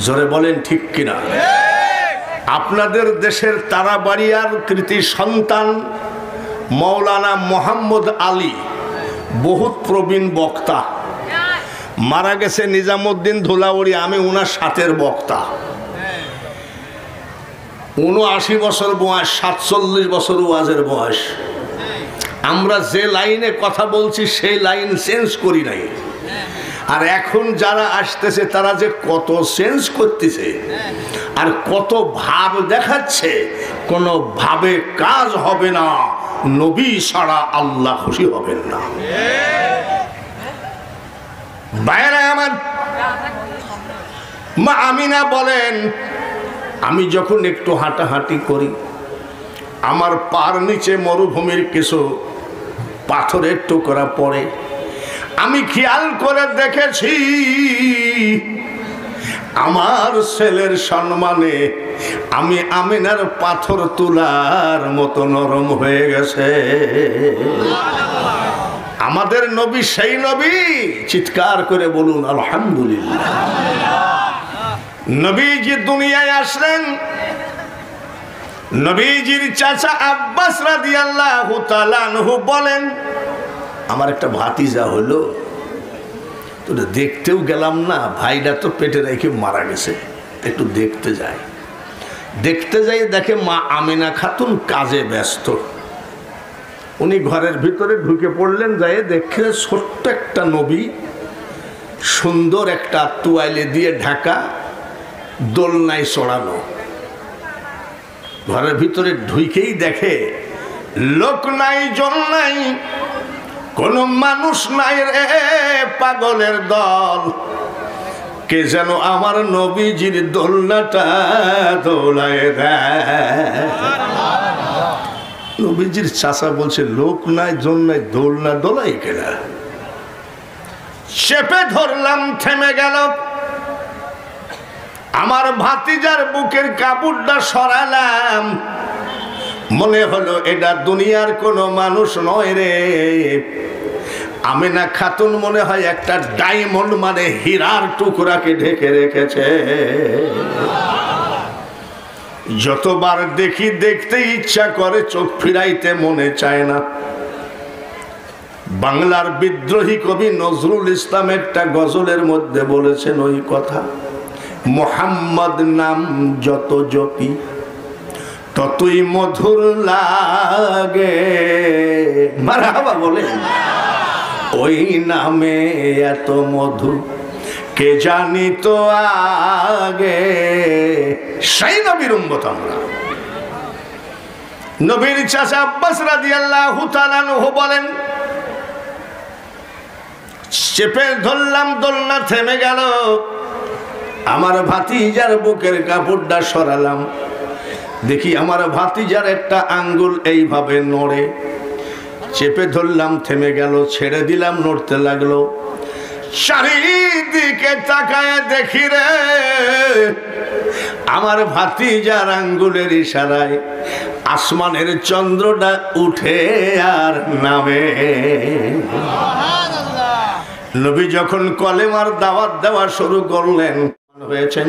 জোরে বলেন ঠিক কিনা? আপনাদের দেশের তারাবাড়িয়ার কৃতি সন্তান মৌলানা মোহাম্মদ আলী, বহুত প্রবীণ বক্তা, মারা গেছে নিজামুদ্দিন ধুলাউড়ি, আমি ওনার সাথের বক্তা। ৭৯ বছর বয়স, ৪৭ বছর ওয়াজের বয়স। আমরা যে লাইনে কথা বলছি সেই লাইন চেঞ্জ করি নাই। আর এখন যারা আসতেছে তারা যে কত চেঞ্জ করতেছে আর কত ভাব দেখাচ্ছে, কোনো ভাবে কাজ হবে না। নবী ছাড়া আল্লাহ খুশি হবেন না। বাইরে আমার মা আমিনা বলেন, আমি যখন একটু হাঁটাহাঁটি করি, আমার পার নিচে মরুভূমির কিছু পাথরের টুকরা পড়ে। আমি খেয়াল করে দেখেছি আমার ছেলের সম্মানে আমি আমিনার পাথর তুলার মতো নরম হয়ে গেছে। আমাদের নবী সেই নবী, চিৎকার করে বলুন আলহামদুলিল্লাহ। নবীজি দুনিয়ায় আসলেন, নবীজির চাচা আব্বাস রাদিয়াল্লাহু তাআলা আনহু বলেন, আমার একটা ভাতিজা হলো, তো দেখতেও গেলাম না, ভাইটা তো পেটে রেখে মারা গেছে, একটু দেখতে যাই। দেখতে যাই দেখে মা আমিনা খাতুন কাজে ব্যস্ত। উনি ঘরের ভিতরে ঢুকে পড়লেন, যাই দেখে ছোট্ট একটা নবী, সুন্দর একটা তোয়ালে দিয়ে ঢাকা, দোলনায় চড়ানো। ঘরের ভিতরে ঢুকেই দেখে লোক নাই, জন নাই, কোন মানুষ নাই রে, পাগলের দল। কে যেন আমার নবীজির দোলনাটা দোলায় দেয়। নবীজির চাচা বলছে, লোক নাই, জন নাই, দোলনা দোলাই কেনা? চেপে ধরলাম, থেমে গেল। আমার ভাতিজার বুকের কাপড়টা সরালাম, মনে হলো এটা দুনিয়ার কোনো মানুষ নয় রে। আমিনা খাতুন মনে হয় একটা ডায়মন্ড মানে হীরার টুকরাকে ঢেকে রেখেছে। যতবার দেখি দেখতে ইচ্ছা করে, চোখ ফিরাইতে মনে চায় না। বাংলার বিদ্রোহী কবি নজরুল ইসলাম একটা গজলের মধ্যে বলেছেন ওই কথা, মোহাম্মদ নাম যত জপি ততই মধুর লাগে। মারহাবা বলে, ওই নামে এত মধু কে জানি তো আগে। সেই নবীর উম্মত আমরা। নবীর চাচা আব্বাস রাদিয়াল্লাহু তাআলা আনহু বলেন, চেপে ধরলাম, দোলনা থেমে গেল। আমার ভাতিজার বুকের কাপড়টা সরালাম, দেখি আমার ভাতিজার একটা আঙ্গুল এইভাবে নড়ে। চেপে ধরলাম, থেমে গেল, ছেড়ে দিলাম, নড়তে লাগলো। চারিদিকে তাকায় দেখি রে, আমার ভাতিজার আঙ্গুলের ইশারায় আসমানের চন্দ্রটা উঠে আর নামে। নবী যখন কলেমার দাওয়াত দেওয়া শুরু করলেন হয়েছেন,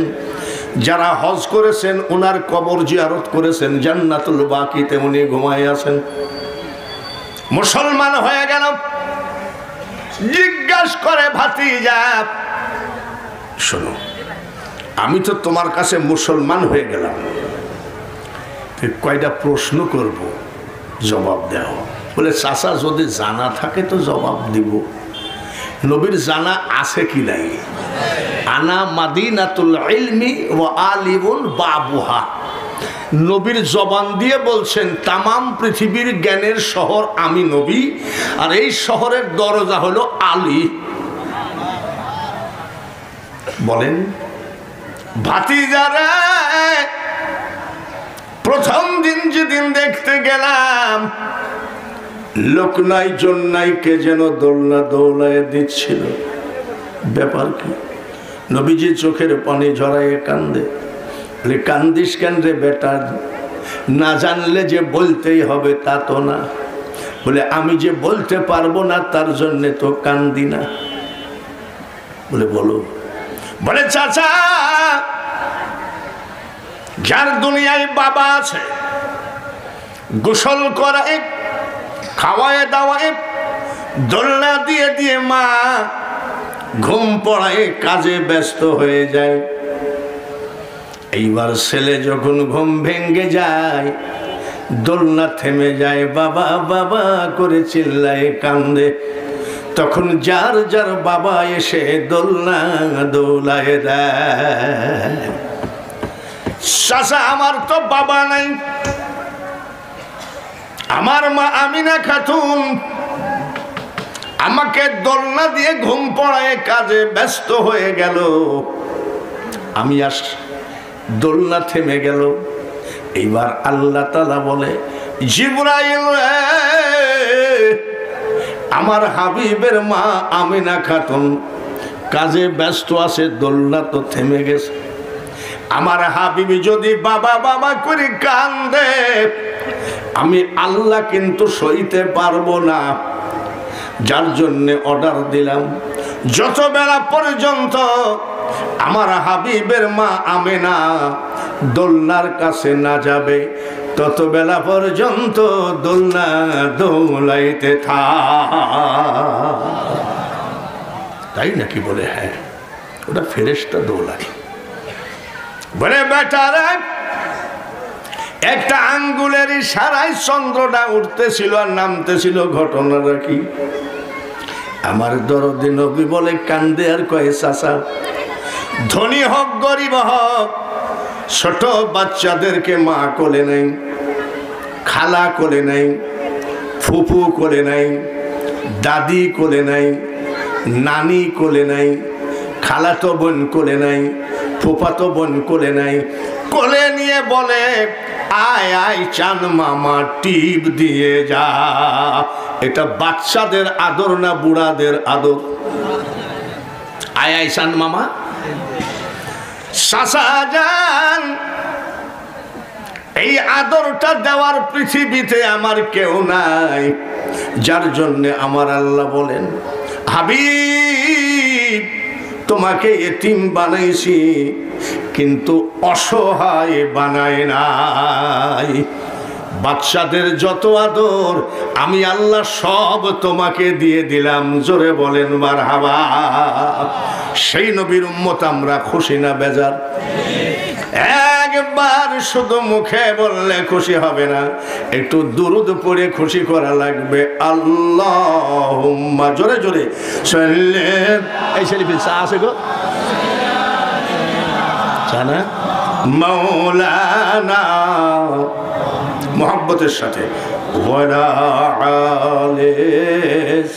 যারা হজ করেছেন ওনার কবর জিয়ারত করেছেন, জান্নাতুল বাকিতে উনি ঘুমায় আছেন। মুসলমান হয়ে গেল, জিজ্ঞাসা করে ভাতিজা শোনো, আমি তো তোমার কাছে মুসলমান হয়ে গেলাম, কয়টা প্রশ্ন করব, জবাব দাও। বলে চাচা যদি জানা থাকে তো জবাব দিব। নবীর জানা আছে কি নাই? আনা মাদিনাতুল ইলমি ওয়া আলিমুন বাবুহা। নবীর জবান দিয়ে বলছেন তামাম পৃথিবীর জ্ঞানের শহর আমি নবী, আর এই শহরের দরজা হলো আলী। বলেন ভাতিজারা, প্রথম দিন যেদিন দেখতে গেলাম লোক নাই জন নাই, কে যেন দোলনা দৌলায় দিচ্ছিল। ব্যাপার কি? নবীজি চোখের পানি ঝরায় কান্দে। কান্দিস কেন রে বেটা? না জানলে যে বলতেই হবে তা তো না। বলে আমি যে বলতে পারবো না তার জন্য তো কান্দি না। বলে বলো। বলে চাচা, যার দুনিয়ায় বাবা আছে, গোসল করায় খাওয়ায় দাওয়ায় দোলনা দিয়ে দিয়ে মা ঘুম পড়ায় কাজে ব্যস্ত হয়ে যায়। এইবার ছেলে যখন ঘুম ভেঙ্গে যায়, দোলনা থেমে যায়, বাবা বাবা করে চিল্লায় কান্দে। তখন যার যার বাবা এসে দোলনা দোলায় দেয়। চাচা আমার তো বাবা নাই, আমার মা আমিনা খাতুন আমাকে দোলনা দিয়ে ঘুম পড়ায় কাজে ব্যস্ত হয়ে গেল। আমি দোলনা থেমে গেল। এইবার আল্লাহ তাআলা বলে, জিবরাইল আমার হাবিবের মা আমিনা খাতুন কাজে ব্যস্ত আছে, দোলনা তো থেমে গেছে। আমার হাবিব যদি বাবা বাবা করে কান্দে, আমি আল্লাহ কিন্তু সইতে পারবো না। যার জন্যে অর্ডার দিলাম, যত বেলা পর্যন্ত আমার হাবিবের মা আমেনা দোলনার কাছে না যাবে, তত বেলা পর্যন্ত দোলনা দোলাইতে থাক। তাই নাকি? বলে হ্যাঁ, ওটা ফেরেশতা দোলায়। বলে বেটারা, একটা আঙ্গুলের ইশারায় চন্দ্রটা উঠতেছিল আর নামতেছিল, ঘটনাটা কি? আমার দরদি নবী বলে কান্দে আর কয়ে, চাচা ধনী হোক গরিব হোক, ছোট বাচ্চাদেরকে মা কোলে নাই, খালা কোলে নাই, ফুফু কোলে নাই, দাদি কোলে নাই, নানি কোলে নাই, খালাতো বোন কোলে নাই, ফুফাতো বোন কোলে নাই, কোলে নিয়ে বলে আয় আয় চান মামা টিপ দিয়ে যা। এটা বাচ্চাদের আদর না বুড়াদের আদর? আয় আয় চান মামা। চাচা যান, এই আদরটা দেওয়ার পৃথিবীতে আমার কেউ নাই, যার জন্য আমার আল্লাহ বলেন, হাবিব তোমাকে এতিম বানাইছি কিন্তু অসহায় বানায় নাই। বাচ্চাদের যত আদর আমি আল্লাহ সব তোমাকে দিয়ে দিলাম। জোরে বলেন মারহাবা। সেই নবীর উম্মত আমরা, খুশি না বেজার? একবার শুধু মুখে বললে খুশি হবে না, একটু দুরুদ পড়ে খুশি করা লাগবে। আল্লাহুম্মা, জোরে জোরে সাল্লি। এই শরীফে চা আছে গো, জানা? মাওলানা মোহাব্বতের সাথে ওয়ালা আলিস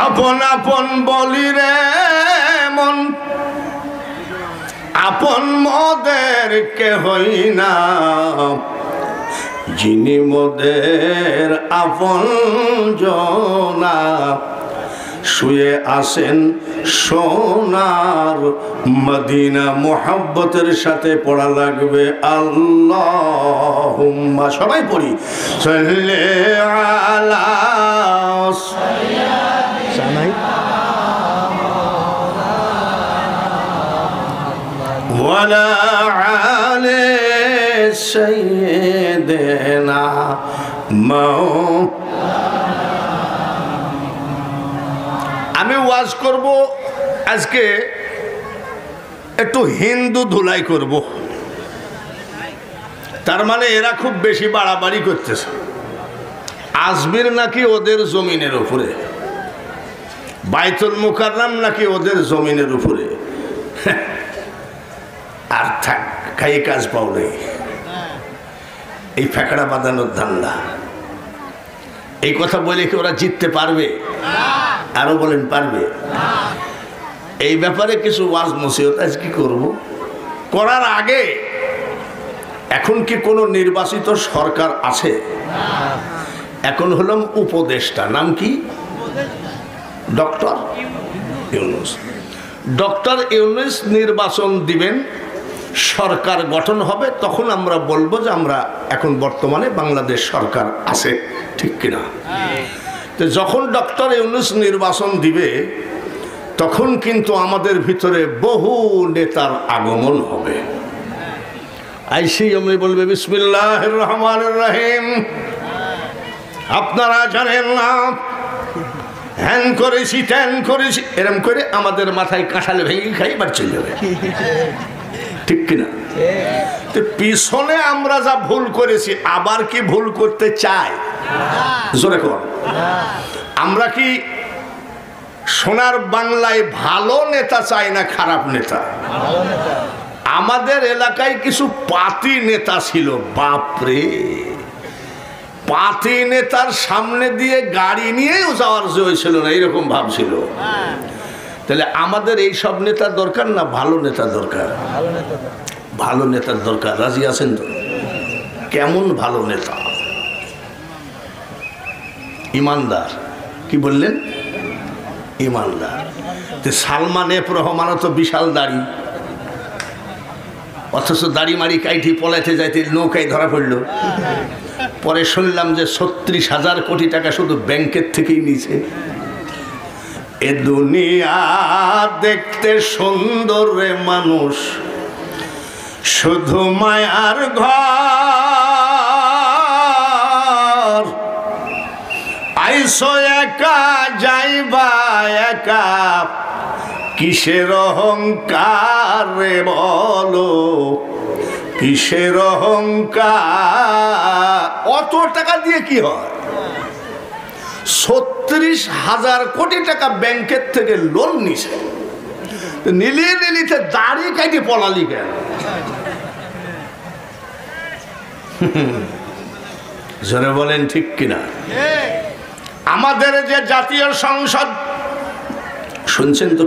আপন আপন বলি রে মন, আপন মোদের কে হই না, যিনি মোদের আপন জনা শুয়ে আসেন সোনার মদিনা, মোহাব্বতের সাথে পড়া লাগবে আল্লাহুম্মা, সবাই পড়ি, সাল্লি আলা ওয়ালা আলি সাইয়্যিদিনা আমি ওয়াজ করব আজকে, একটু হিন্দু ধুলাই করব। তার মানে এরা খুব বেশি বাড়াবাড়ি করতেছে। আজমির নাকি ওদের জমিনের উপরে, বাইতুল মুকাররম নাকি ওদের জমিনের উপরে। আর থাক, খাইয়ে কাজ পাও নেই, এই ফ্যাকড়া বাঁধানোর ধান্দা। এই কথা বলে কি ওরা জিততে পারবে? আরো বলেন পারবে? এই ব্যাপারে কিছু ওয়াজ নসিহত আজ কি করব। করার আগে, এখন কি কোনো নির্বাচিত সরকার আছে? এখন হলাম উপদেষ্টা, নাম কি? ডক্টর ইউনূস। ডক্টর ইউনূস নির্বাচন দিবেন, সরকার গঠন হবে, তখন আমরা বলবো যে আমরা এখন বর্তমানে বাংলাদেশ সরকার আছে, ঠিক কিনা? তো যখন ডক্টর ইউনূস নির্বাচন দিবে, তখন কিন্তু আমাদের ভিতরে বহু নেতার আগমন হবে। আইসি আমি বলবে বিসমিল্লাহির রহমানির রহিম, আপনারা জানেন না হ্যান করেছি ত্যান করেছি, এরম করে আমাদের মাথায় কাঁঠালে ভেঙে খাই বার চলে যাবে, ঠিক কিনা? পিছনে আমরা যা ভুল করেছি আবার কি ভুল করতে চাই? জোরে কর। আমরা কি সোনার বাংলায় ভালো নেতা চাই না খারাপ নেতা? আমাদের এলাকায় কিছু পাতি নেতা ছিল, বাপরে, পাতি নেতার সামনে দিয়ে গাড়ি নিয়েও যাওয়ার জয় ছিল না, এরকম ভাব ছিল। তাহলে আমাদের এই সব নেতার দরকার না ভালো নেতার দরকার? ভালো নেতার দরকার। রাজি আছেন তো? কেমন ভালো নেতা? ইমানদার। কি বললেন? ইমানদার। সালমান এফ রহমানও তো বিশাল দাড়ি, অথচ দাড়ি মারি কাইটি পলাইতে যাইতে নৌকায় ধরা পড়ল। পরে শুনলাম যে ৩৬,০০০ কোটি টাকা শুধু ব্যাংকের থেকেই নিছে। এ দুনিয়া দেখতে সুন্দর রে মানুষ, শুধু মায়ার ঘর। আইসো একা যাইবা একা, কিসের অহংকার রে বলো, কিসের অহংকার? অত টাকা দিয়ে কি হয়? ৩৬,০০০ কোটি টাকা ব্যাংকের থেকে লোন নিছে, নিলিয়ে নিলিতে দাড়ি কাটি পলালি কেন? জোরে বলেন ঠিক কিনা? আমাদের যে জাতীয় সংসদ, শুনছেন তো?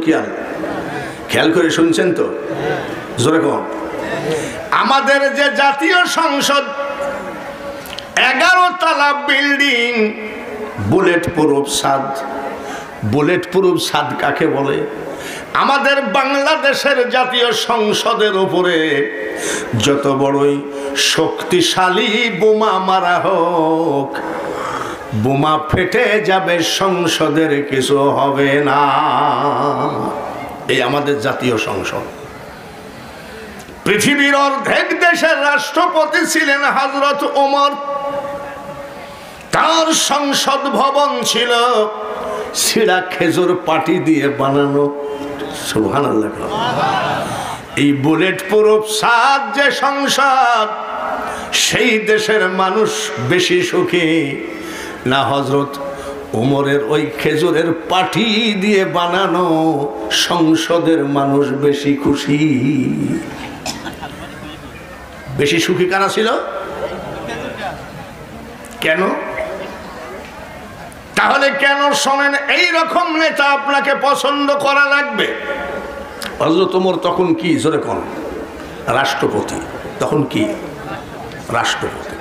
খেয়াল করে শুনছেন তো? জোরে কম। আমাদের যে জাতীয় সংসদ, 11 তলা বিল্ডিং, বুলেট প্রুফ ছাদ। বুলেট প্রুফ ছাদ কাকে বলে? আমাদের বাংলাদেশের জাতীয় সংসদের উপরে যত বড়ই শক্তিশালী বোমা মারা হোক, বোমা ফেটে যাবে, সংসদের কিছু হবে না। এই আমাদের জাতীয় সংসদ। পৃথিবীর অর্ধেক দেশের রাষ্ট্রপতি ছিলেন হযরত ওমর। তার সংসদ ভবন ছিল ছিঁড়া খেজুর পাটি দিয়ে বানানো। সুবহানাল্লাহ। এই বুলেট প্রুফ ছাদ যে সংসদ, সেই দেশের মানুষ বেশি সুখী না হযরত ওমরের ওই খেজুরের পাটি দিয়ে বানানো সংসদের মানুষ বেশি খুশি? বেশি সুখী কারা ছিল? কেন? তাহলে কেন শোনেন, এই রকম নেতা আপনাকে পছন্দ করা লাগবে। হযরত ওমর তখন কি? জোরে কোন? রাষ্ট্রপতি। তখন কি? রাষ্ট্রপতি।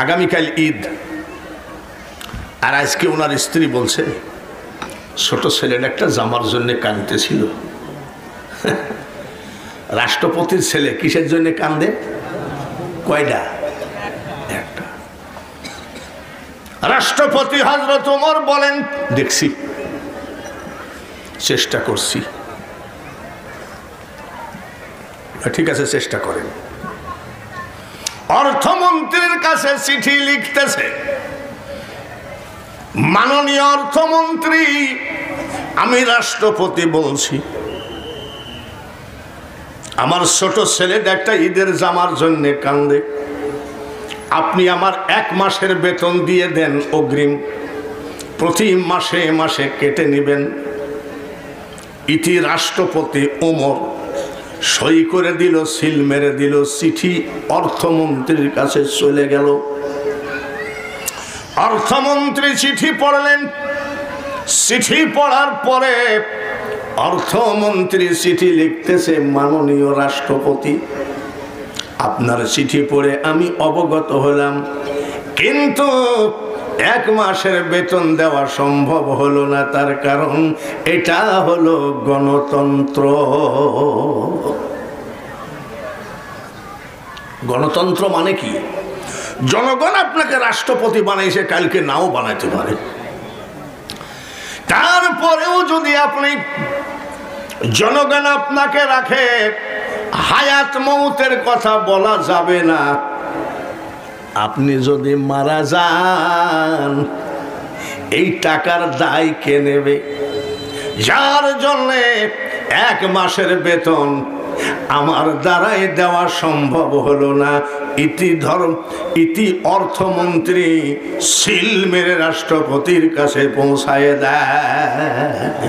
আগামীকাল ঈদ, আর আজকে ওনার স্ত্রী বলছে ছোট ছেলের একটা জামার জন্য কাঁদতেছিল। রাষ্ট্রপতির ছেলে কিসের জন্য কান্দে? কয়টা? একটা। রাষ্ট্রপতি হযরত ওমর বলেন, দেখছি, চেষ্টা করছি। ঠিক আছে, চেষ্টা করেন। অর্থমন্ত্রীর কাছে চিঠি লিখতেছে, মাননীয় অর্থমন্ত্রী, আমি রাষ্ট্রপতি বলছি, আমার ছোট ছেলেটা একটা ঈদের জামার জন্য কান্দে, আপনি আমার 1 মাসের বেতন দিয়ে দেন অগ্রিম, প্রতি মাসে মাসে কেটে নেবেন। ইতি রাষ্ট্রপতি ওমর সই করে দিল, সিল মেরে দিল, চিঠি অর্থমন্ত্রীর কাছে চলে গেল। অর্থমন্ত্রী চিঠি পড়লেন। চিঠি পড়ার পরে অর্থমন্ত্রী চিঠি লিখতেছে, মাননীয় রাষ্ট্রপতি, আপনার চিঠি পড়ে আমি অবগত হলাম, কিন্তু 1 মাসের বেতন দেওয়া সম্ভব হলো না। তার কারণ এটা হলো গণতন্ত্র। গণতন্ত্র মানে কি? জনগণ আপনাকে রাষ্ট্রপতি বানাইছে, কালকে নাও বানাইতে পারে। তারপরেও যদি আপনি, জনগণ আপনাকে রাখে, হায়াত মৌতের কথা বলা যাবে না। আপনি যদি মারা যান, এই টাকার দায় কে নেবে? যার জন্য 1 মাসের বেতন আমার দ্বারাই দেওয়া সম্ভব হলো না, ইতি অর্থমন্ত্রী সিল মেরে রাষ্ট্রপতির কাছে পৌঁছায় দেয়।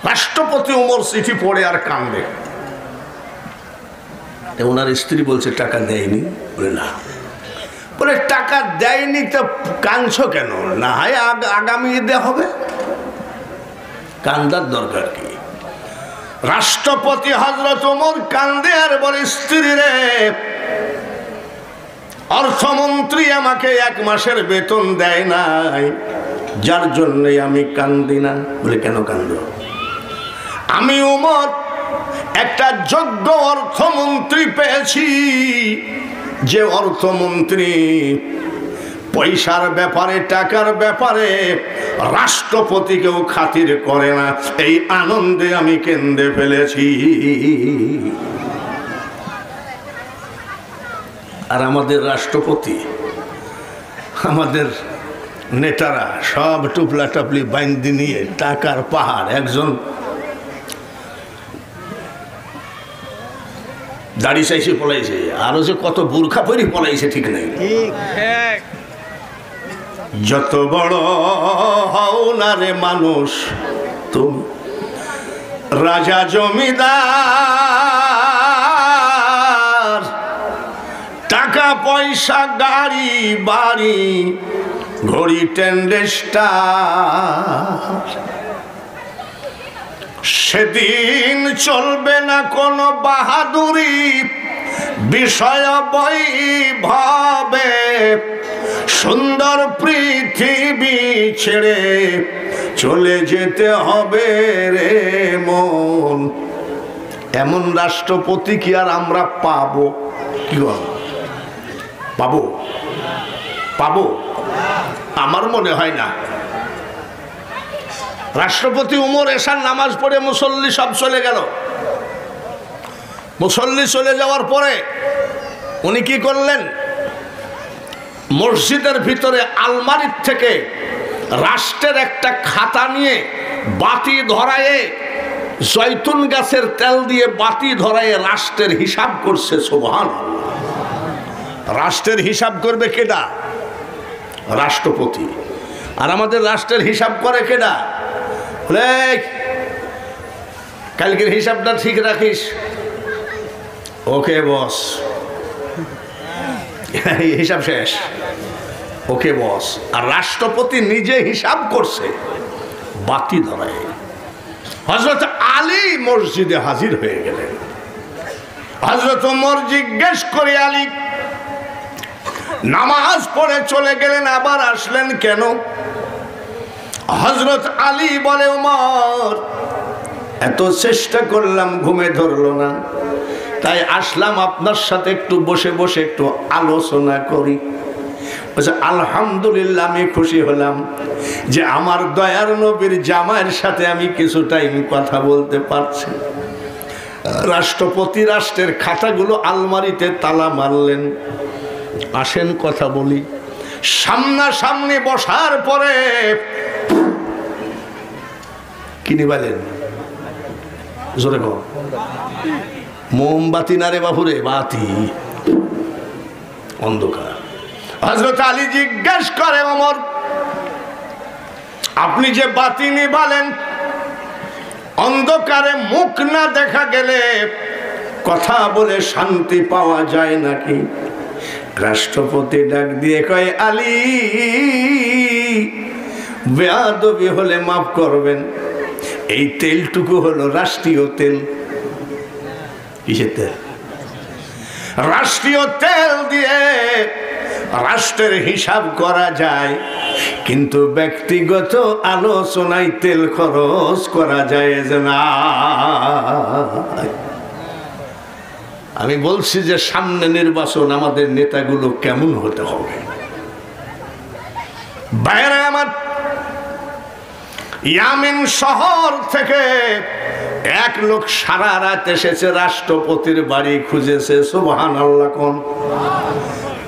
রাষ্ট্রপতি ওমর চিঠি পড়ে আর কান্দে। ওনার স্ত্রী বলছে, টাকা দেয়নি? বলে না। বলে টাকা দেয়নি তো কাঁদছো কেন? না হয় আগামী ঈদে হবে। কান্দার দরকার কি? রাষ্ট্রপতি হযরত ওমর কান্দে আর বলে, স্ত্রী রে, অর্থমন্ত্রী আমাকে 1 মাসের বেতন দেয় নাই, যার জন্য আমি কান্দি না। বলে কেন কান্দো? আমি ওমর একটা যোগ্য অর্থমন্ত্রী পেয়েছি, যে অর্থমন্ত্রী পয়সার ব্যাপারে, টাকার ব্যাপারে রাষ্ট্রপতিকেও খাতির করে না। এই আনন্দে আমি কেঁদে ফেলেছি। আর আমাদের রাষ্ট্রপতি, আমাদের নেতারা সব টুপলা টাপলি বাইন্দি নিয়ে টাকার পাহাড়, একজন দাড়ি চাইছে পলাইছে, আরো যে কত বুরখা পরি পলাইছে ঠিক নাই। যত বড় হও না রে মানুষ তুমি, রাজা জমিদার, টাকা পয়সা গাড়ি বাড়ি ঘড়ি টেন্ডেস্টার, সেদিন চলবে না কোনো বাহাদুরি, বিষয় বৈভবে সুন্দর পৃথিবী ছেড়ে চলে যেতে হবে রে মন। এমন রাষ্ট্রপতি কি আর আমরা পাবো? কি পাবো? পাবো? আমার মনে হয় না। রাষ্ট্রপতি ওমর এশার নামাজ পড়ে মুসল্লি সব চলে গেল। মুসল্লি চলে যাওয়ার পরে উনি কি করলেন? মসজিদের ভিতরে আলমারির থেকে রাষ্ট্রের একটা খাতা নিয়ে বাতি ধরায়ে, জয়তুন গাছের তেল দিয়ে বাতি ধরায়ে রাষ্ট্রের হিসাব করছে। সুবহানাল্লাহ। রাষ্ট্রের হিসাব করবে কেডা? রাষ্ট্রপতি। আর আমাদের রাষ্ট্রের হিসাব করে কেডা? কালকের হিসাবটা ঠিক রাখিস। ওকে বস, হিসাব শেষ। ওকে বস। আর রাষ্ট্রপতি নিজে হিসাব করছে বাতি ধরায়। হযরত আলী মসজিদে হাজির হয়ে গেলেন। হযরত ওমর জিজ্ঞেস করে, আলী নামাজ পড়ে চলে গেলেন, আবার আসলেন কেন? হযরত আলী বলে, ওমর এত চেষ্টা করলাম ঘুমে ধরলো না, তাই আসলাম আপনার সাথে একটু বসে বসে একটু আলোচনা করি। বলছে আলহামদুলিল্লাহ, আমি খুশি হলাম যে আমার দয়ার নবীর জামাইয়ের সাথে আমি কিছু টাইম কথা বলতে পারছি। রাষ্ট্রপতি রাষ্ট্রের খাতাগুলো আলমারিতে তালা মারলেন, আসেন কথা বলি। সামনাসামনি বসার পরে কি নিবালেন? জোরে কর। মোমবাতি না রে বাবুরে, বাতি, অন্ধকার। হযরত আলী জিজ্ঞেস করে, ওমর আপনি যে বাতি নিবালেন, অন্ধকারে মুখ না দেখা গেলে কথা বলে শান্তি পাওয়া যায় নাকি? রাষ্ট্রপতি ডাক দিয়ে কয়, আলী বেয়াদবি হলে মাফ করবেন, এই তেলটুকু হলো রাষ্ট্রীয় তেল। কিসের তেল? রাষ্ট্রীয় তেল দিয়ে রাষ্ট্রের হিসাব করা যায়, কিন্তু ব্যক্তিগত আলোচনায় তেল খরচ করা যায় না। আমি বলছি যে সামনে নির্বাচন, আমাদের নেতাগুলো কেমন হতে হবে। বাইরে আমার ইয়ামিন শহর থেকে এক লোক সারা রাত এসেছে, রাষ্ট্রপতির বাড়ি খুঁজেছে। সুবহানাল্লাহ কোন?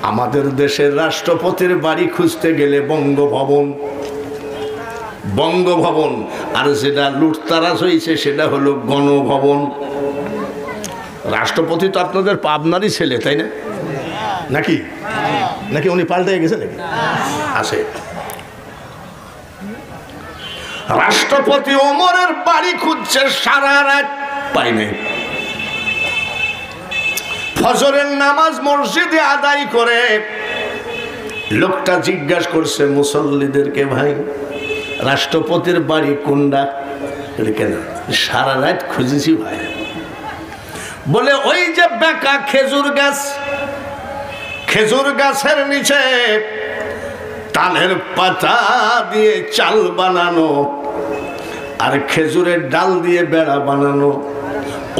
আমাদের দেশের রাষ্ট্রপতির বাড়ি খুঁজতে গেলে বঙ্গভবন, বঙ্গভবন, আর যেটা লুটতারাজ হয়েছে সেটা হলো গণভবন। রাষ্ট্রপতি তো আপনাদের পাবনারই ছেলে, তাই না? নাকি নাকি উনি পাল্টে গেছে নাকি? আছে। রাষ্ট্রপতি ওমরের বাড়ি খুঁজছে, সারা রাত পাই নাই। ফজরের নামাজ মসজিদে আদায় করে লোকটা জিজ্ঞাসা করছে মুসল্লিদেরকে, ভাই রাষ্ট্রপতির বাড়ি কোনটা? কেন? সারা রাত খুঁজেছি ভাই। বলে ওই যে বেকা খেজুর গাছ, খেজুর গাছের নিচে তালের পাতা দিয়ে চাল বানানো আর খেজুরের ডাল দিয়ে বেড়া বানানো,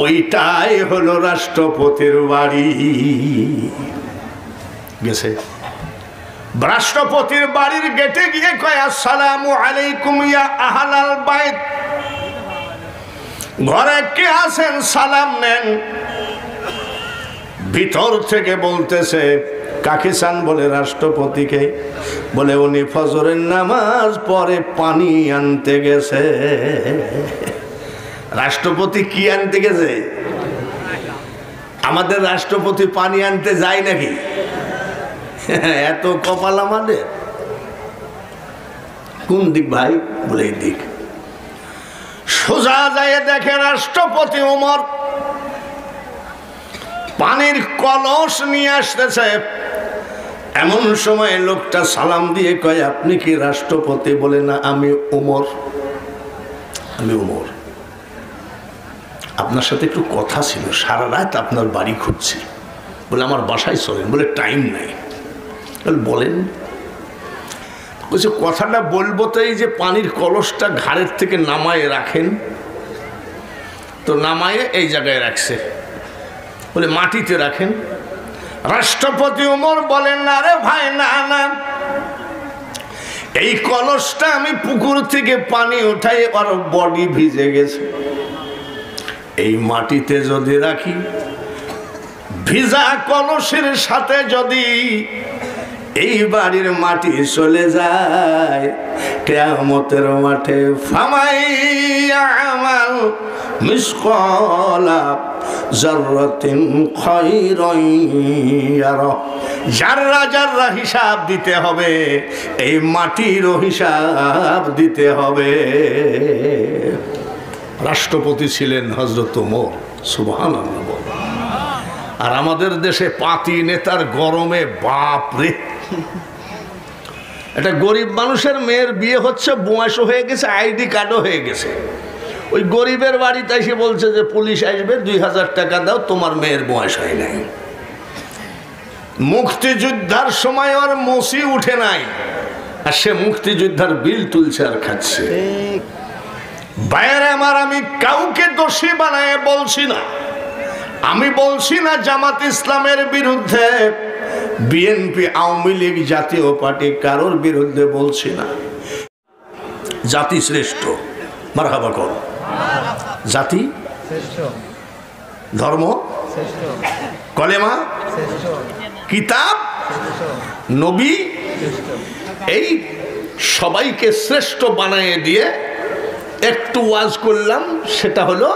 ওইটাই হলো রাষ্ট্রপতির বাড়ি। গেছে রাষ্ট্রপতির বাড়ির গেটে গিয়ে কয়, আসসালামু আলাইকুম ইয়া আহলাল বাইত। ঘরে কে আছেন? সালাম নেন। ভিতর থেকে বলতেছে, কাকে চান? বলে রাষ্ট্রপতিকে। বলে উনি ফজরের নামাজ পরে পানি আনতে গেছে। রাষ্ট্রপতি কি আনতে গেছে? আমাদের রাষ্ট্রপতি পানি আনতে যায় নাকি? এত কপাল আমাদের। কোন দিক ভাই? বলে এই দিক। সোজা যায় দেখে রাষ্ট্রপতি ওমর পানির কলস নিয়ে আসতেছে। এমন সময় লোকটা সালাম দিয়ে কয়, আপনি কি রাষ্ট্রপতি? বলে না, আমি ওমর। আমি ওমর, আপনার সাথে একটু কথা ছিল, সারা রাত আপনার বাড়ি খুঁজছি। বলে আমার বাসায় চলেন। বলে টাইম নাই। বলেন। বলছে কথাটা বলবো তো, এই যে পানির কলসটা ঘাড়ের থেকে নামায়ে রাখেন, তো নামায়ে এই জায়গায় রাখছে। বলে মাটিতে রাখেন। রাষ্ট্রপতি ওমর বলেন, না রে ভাই, না না, এই কলসটা আমি পুকুর থেকে পানি উঠাই, আর বডি ভিজে গেছে, এই মাটিতে যদি রাখি, ভিজা কলসের সাথে যদি এই বাড়ির মাটি চলে যায়, কিয়ামতের মাঠে ফামাইয়ামাল মিসকালা যাররাতিন খায়রান ইয়ারা, যাররা যাররা হিসাব দিতে হবে, এই মাটিরও হিসাব দিতে হবে। রাষ্ট্রপতি ছিলেন হযরত ওমর। সুবহানাল্লাহ। আর আমাদের দেশে পাতি নেতার গরমে বাপ রে, একটা গরিব মানুষের মেয়ের বিয়ে হচ্ছে, বয়সও হয়ে গেছে, আইডি কার্ডও হয়ে গেছে। ওই গরিবের বাড়িতে এসে বলছে যে পুলিশ আসবে, 2000 টাকা দাও, তোমার মেয়ের বয়স হয় নাই। মুক্তিযোদ্ধার সময় ওর মসি উঠে নাই, আর সে মুক্তিযোদ্ধার বিল তুলছে আর খাচ্ছে। বাইরে আমার, আমি কাউকে দোষী বানায় বলছি না, আমি বলছি না জামাত ইসলামের বিরুদ্ধে, বিএনপি, আওয়ামী লীগ, জাতীয় পার্টি কারোর বিরুদ্ধে বলছি না। জাতি শ্রেষ্ঠ, মারহাবা কর। জাতি ধর্ম, কলেমা, কিতাব, নবী, এই সবাইকে শ্রেষ্ঠ বানিয়ে দিয়ে একটু ওয়াজ করলাম। সেটা হলো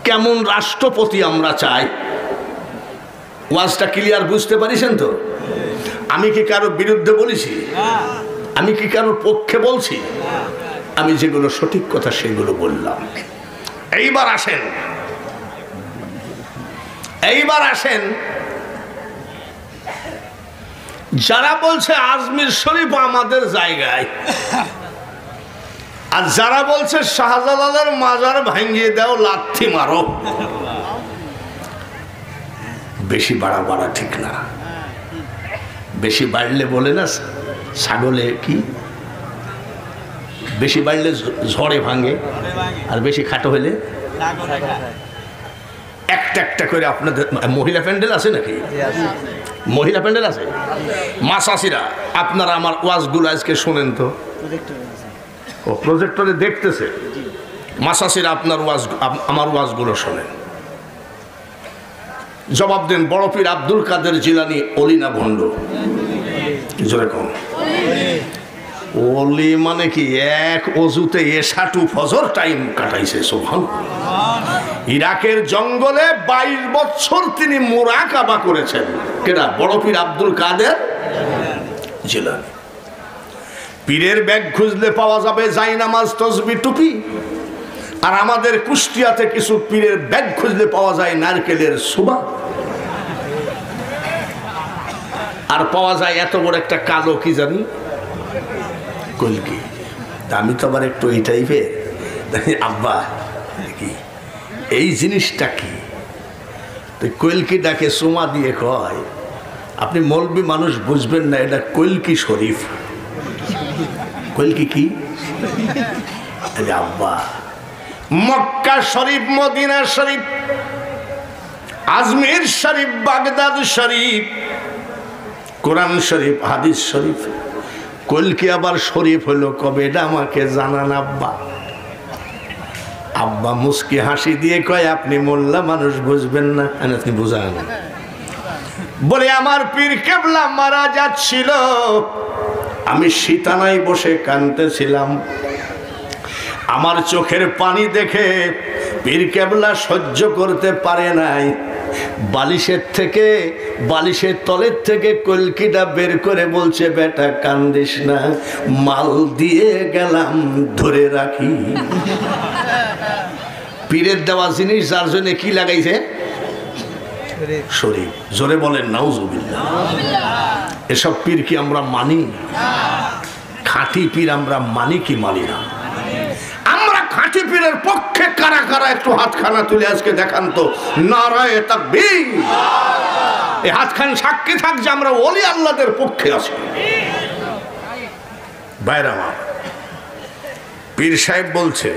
কেমন রাষ্ট্রপতি আমরা চাই। ওয়াজটা ক্লিয়ার বুঝতে পারিছেন তো? আমি কি কারো বিরুদ্ধে বলেছি? আমি কি কারোর পক্ষে বলছি? আমি যেগুলো সঠিক কথা সেগুলো বললাম। এইবার আসেন যারা বলছে আজমির শরীফ আমাদের জায়গায়, আর যারা বলছে শাহজালালের মাজার ভাঙিয়ে দাও, লাথি মারো, বেশি বাড়া ঠিক না। বেশি বাড়লে বলে না ছাগলে কি, বেশি বাড়লে ঝড়ে ভাঙে, আর বেশি খাটো হলে একটা একটা করে। আপনাদের মহিলা প্যান্ডেল আছে নাকি? মহিলা প্যান্ডেল আছে? মাসাসিরা, আপনারা আমার ওয়াজগুলো আজকে শোনেন তো? ও প্রজেক্টরে দেখতেছে। মাসাসিরা আপনার ওয়াজ, আমার ওয়াজগুলো শোনেন, জবাব দেন। বড় পীর আব্দুল কাদের জিলানী অলি না ভণ্ড? যেরকম ওলি মানে কি, এক অজুতে এসাটু ফজর টাইম কাটাইছে। সুবহানাল্লাহ। ইরাকের জঙ্গলে 22 বছর তিনি মুরাকাবা করেছেন। কেডা? বড় পীর আব্দুল কাদের জিলানী। পীরের ব্যাগ খুঁজলে পাওয়া যাবে জায়নামাজ, তসবিহ, টুপি। আর আমাদের কুষ্টিয়াতে কিছু পীরের ব্যাগ খুঁজলে পাওয়া যায় নারকেলের সুবা, আর পাওয়া যায় এত বড় একটা কালো কি জানি কলকি। আমি তো আবার একটু এই টাইপের, আব্বা কি এই জিনিসটা কি? তো কলকিটাকে সোমা দিয়ে কয়, আপনি মৌলবি মানুষ বুঝবেন না, এটা কলকি শরীফ। কলকি কি? আব্বা, মক্কা শরীফ, মদিনা শরীফ, আজমির শরীফ, বাগদাদ শরীফ, কোরআন শরীফ, হাদিস শরীফ। কলকি আবার শরীফ হলো কবে? এটা আমাকে জানান আব্বা। আব্বা মুস্কি হাসি দিয়ে কয়, আপনি মোল্লা মানুষ বুঝবেন না, আপনি বুঝান। বলে আমার পীর কেবলা মারা যাচ্ছিল, আমি শীতানায় বসে কাঁদতেছিলাম। আমার চোখের পানি দেখে পীর কেবলা সহ্য করতে পারে নাই। বালিশের তলের থেকে কলকিটা বের করে বলছে, বেটা কান্দিস না, মাল দিয়ে গেলাম, ধরে রাখি। পীরের দেওয়া জিনিস যার জন্য কি লাগাইছে? শরীফ। জোরে বলেন নাউজুবিল্লাহ। এসব পীর কি আমরা মানি? খাঁটি পীর আমরা মানি কি মানি না? আমরা খাঁটি পীরের পক্ষে কারা কারা একটু হাতখানা তুলে আজকে দেখান তো। নারায়ে তাকবীর। এই হাতখান সাক্ষী থাক যে আমরা ওলি আল্লাহদের পক্ষে আছি। বাইরে আমার পীর সাহেব বলছে,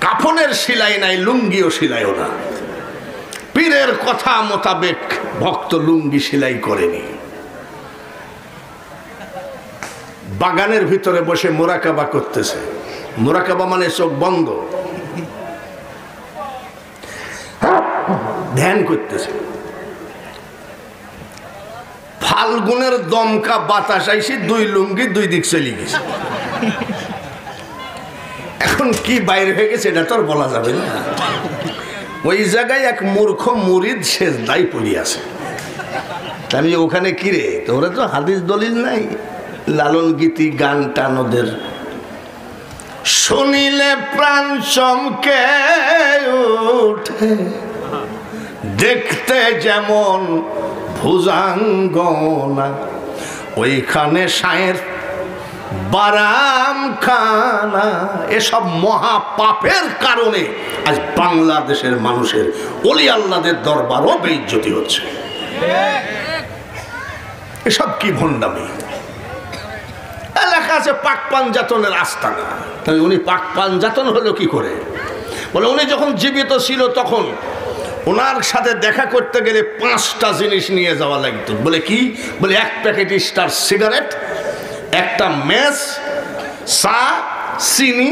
কাফনের সিলাই নাই, লুঙ্গিও সিলাইও না। পীরের কথা মোতাবেক ভক্ত লুঙ্গি সিলাই করেনি। বাগানের ভিতরে বসে মুরাকাবা করতেছে। মুরাকাবা মানে চোখ বন্ধ, ধ্যান করতেছে। ফাল্গুনের দমকা বাতাস আইসি, 2 লুঙ্গি 2 দিক চলে গেছে। এখন কি বাইরে হয়ে গেছে এটা তো আর বলা যাবে না। ওই জায়গায় এক মূর্খ মুরিদ সেজদায় পড়ে আছে। আমি ওখানে কিরে, তোরা তো হাদিস দলিল নাই, লালন গীতি গান টান ওদের। শুনিলে প্রাণ চমকে উঠে, দেখতে যেমন ভুজাঙ্গনা, ওইখানে সায়ের বারাম খানা। এসব মহা পাপের কারণে আজ বাংলাদেশের মানুষের ওলি আল্লাহদের দরবারও বেইজ্জতি হচ্ছে। এসব কি ভণ্ডামি! আছে পাক পাঞ্জাতনের আস্তানা। তাই উনি পাক পাঞ্জাতন হলো কি করে? বলে উনি যখন জীবিত ছিল তখন ওনার সাথে দেখা করতে গেলে 5টা জিনিস নিয়ে যাওয়া লাগতো। বলে কি? বলে 1 প্যাকেট স্টার সিগারেট, একটা মেস, চা, চিনি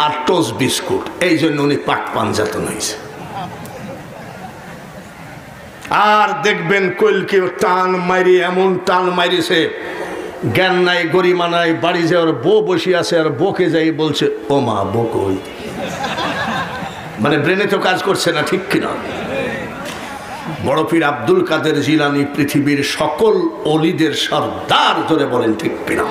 আর টোস্ট বিস্কুট। এই জন্য উনি পাক পাঞ্জাতন হয়েছে। আর দেখবেন কইলকে টান মারি, এমন টান মারিছে, জ্ঞান নাই গরিমা নাই, বাড়ি যাওয়ার বউ বসে আছে আর বউকে যাই বলছে ও মা বউ কই। মানে ব্রেনে তো কাজ করছে না, ঠিক কিনা? বড় পীর আব্দুল কাদের জিলানী পৃথিবীর সকল অলিদের সর্দার, ধরে বলেন ঠিক কিনা?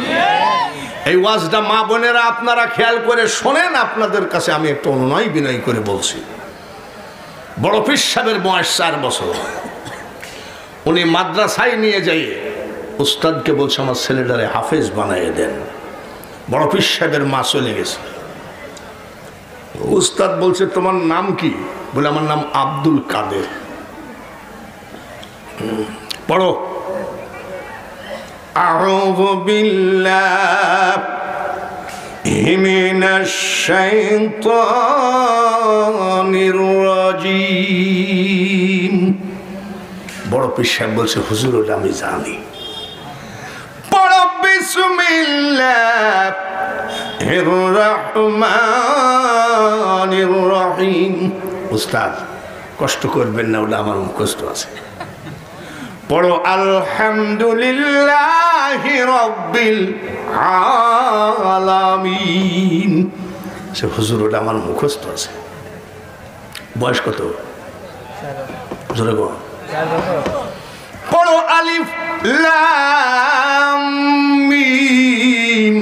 এই ওয়াজটা মা বোনেরা আপনারা খেয়াল করে শোনেন। আপনাদের কাছে আমি একটু অনুনয় বিনয় করে বলছি। বড় পীর সাহেবের বয়স 4 বছর। উনি মাদ্রাসায় নিয়ে যাই উস্তাদকে বলছে আমার ছেলেটারে হাফেজ বানিয়ে দেন। বড় পীর সাহেবের মা চলে গেছে। উস্তাদ বলছে তোমার নাম কি? বলে আমার নাম আব্দুল কাদের। পড়ো। আউযু বিল্লাহি মিনাশ শাইতানির রাজিম। বড় পীর সাহেব বলছে হুজুর ওটা আমি জানি। পড়ো বিসমিল্লাহির রহমানির রহিম। উস্তাদ কষ্ট করবেন না, ওটা আমার মুখস্থ আছে। পড়ো আলহামদুলিল্লাহি রাব্বিল আলামিন। সে হুজুর ওটা আমার মুখস্থ আছে। বয়স কত? জোরে বল। পড়ো আলিফ লাম মিম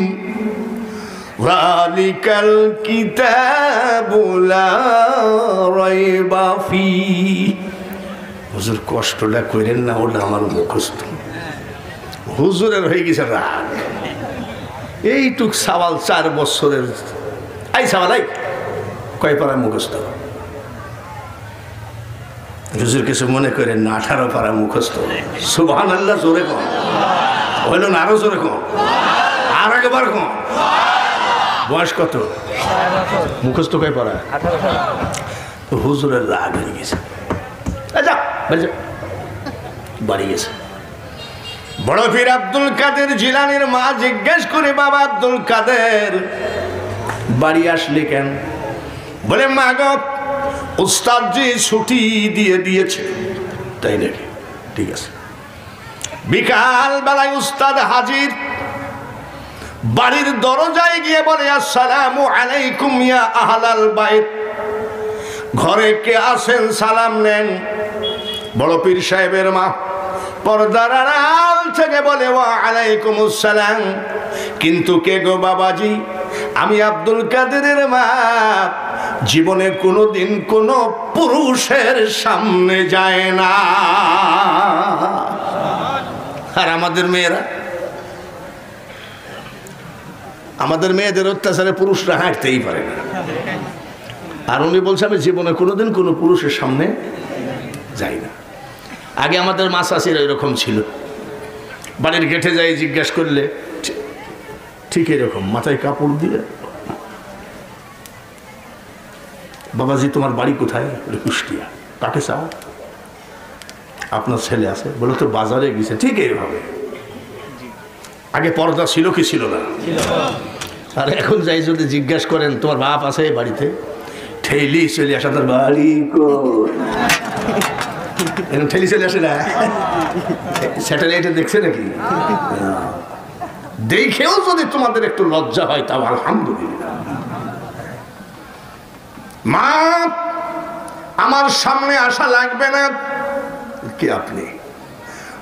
যালিকাল কিতাবু লা রাইবা ফিহি। হুজুর কষ্টটা করেন না, ওটা আমার মুখস্থ। হুজুরের হয়ে গেছে রাগ। এইটুক সাওয়াল 4 বছরের। এই সাওয়াল এই কয় পারা মুখস্থ? হুজুর কিছু মনে করেন না, 18 পারা মুখস্থ। সুবহানাল্লাহ, জোরে কম হইল না, আরো জোরে কম, আর একবার কম। বয়স কত? মুখস্থ কয় পারা? হুজুরের রাগ হয়ে গেছে, বাড়ি গেছে। বড় পীর আব্দুল কাদের জিলানীর মা জিজ্ঞেস করে বাবা আব্দুল কাদের বাড়ি আসলে কেন? বলে মা গো উস্তাদ জি ছুটি দিয়ে দিয়েছে। তাই নাকি? ঠিক আছে। বিকাল বেলায় উস্তাদ হাজির। বাড়ির দরজায় গিয়ে বলে আসসালামু আলাইকুম ইয়া আহলাল বাইত। ঘরে কে আছেন সালাম নেন। বড় পীর সাহেবের মা পর্দার আড়াল থেকে বলে ওয়া আলাইকুমুস সালাম। কিন্তু কে গো বাবাজি? আমি আব্দুল কাদেরের মা। জীবনে কোনোদিন কোনো পুরুষের সামনে যায় না। আর আমাদের মেয়েরা, আমাদের মেয়েদের অত্যাচারে পুরুষরা হাঁটতেই পারে না। আর উনি বলছে আমি জীবনে কোনোদিন কোনো পুরুষের সামনে যাই না। আগে আমাদের মা চাষিরা এরকম ছিল। বাড়ির গেটে যাই জিজ্ঞাসা করলে ঠিক এরকম মাথায় কাপড় দিয়ে, বাবাজি তোমার বাড়ি কোথায়? বলে কুষ্টিয়া। কাকে চাও? আপনার ছেলে আছে? বলে তো বাজারে গেছে। ঠিক এইভাবে। আগে পর্দা ছিল কি ছিল না? আর এখন যাই যদি জিজ্ঞাসা করেন তোমার বাপ আছে বাড়িতে, ঠেলি চলে আসা তার বাড়ি এরকম ঠেলি চলে আসে না। স্যাটেলাইটে দেখছে নাকি? দেখেও যদি তোমাদের একটু লজ্জা হয় তাও আলহামদুলিল্লাহ। মা আমার সামনে আসা লাগবে না। কি আপনি?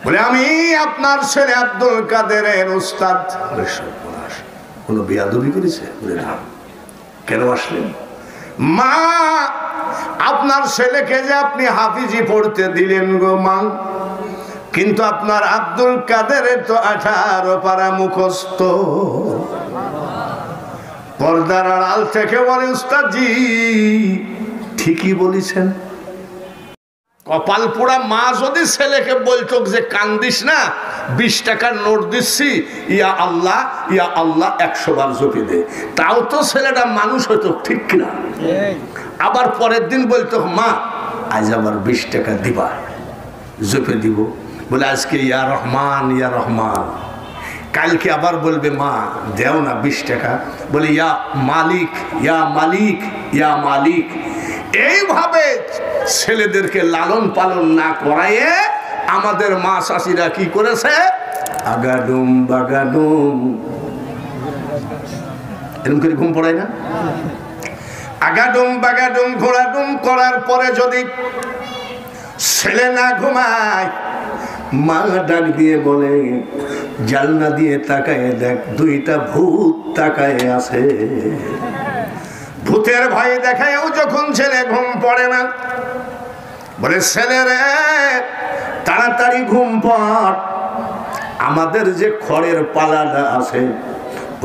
বলে আমি আপনার ছেলে আব্দুল কাদেরের উস্তাদ। কোনো বেয়াদবি করেছে? বলে না। কেন আসলেন? মা আপনার ছেলেকে যে আপনি হাফিজি পড়তে দিলেন গো মা, কিন্তু আপনার আব্দুল কাদেরের তো 18 পারা মুখস্থ। পর্দার আড়াল থেকে বলে উস্তাদজি ঠিকই বলেছেন। কপাল পোড়া মা যদি ছেলেকে বলতো যে কান্দিস না, 20 টাকার নোট দিচ্ছি, ইয়া আল্লাহ 100 বার জপে দে। তাও তো ছেলেটা মানুষ হয়তো, ঠিক কিনা? আবার পরের দিন বলতো, মা আজ আবার 20 টাকা দিবা, জপে দিব। বলে আজকে ইয়া রহমান ইয়া রহমান। কালকে আবার বলবে, মা দেও না 20 টাকা। বলে ইয়া মালিক ইয়া মালিক ইয়া মালিক। এইভাবে ছেলেদেরকে লালন পালন না করাইয়ে আমাদের মা শাশিরা কি করেছে, আগাডুম বাগাডুম, এরকম করে ঘুম পড়ায় না? আগাডুম বাগাডুম ঘোড়াডুম করার পরে যদি ছেলে না ঘুমায়, মা ডাক দিয়ে বলে, জানলা দিয়ে তাকায় দেখ, 2টা ভূত তাকায় আছে। ভূতের ভয় দেখায়ও যখন ছেলে ঘুম পড়ে না, বলে ছেলে রে তাড়াতাড়ি ঘুম পড়, আমাদের যে খড়ের পালাটা আছে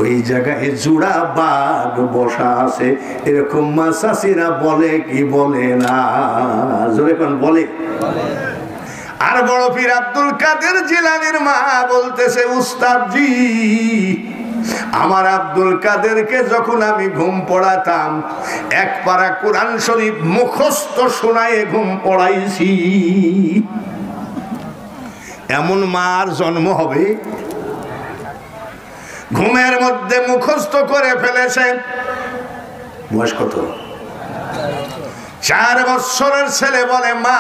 ওই জায়গায় জোড়া বাঘ বসা আছে। এরকম মা শাশিরা বলে কি বলে না? জোরে কোন বলে? আর বড় পীর আব্দুল কাদের জিলানীর মা বলতেছে, উস্তাদজি আমার আব্দুল কাদেরকে যখন আমি ঘুম পড়াতাম, 1 পারা কোরআন শরীফ মুখস্থ শোনায়ে ঘুম পড়াইছি। এমন মার জন্ম হবে? ঘুমের মধ্যে মুখস্থ করে ফেলেছে। বয়স কত? 4 বছরের ছেলে বলে, মা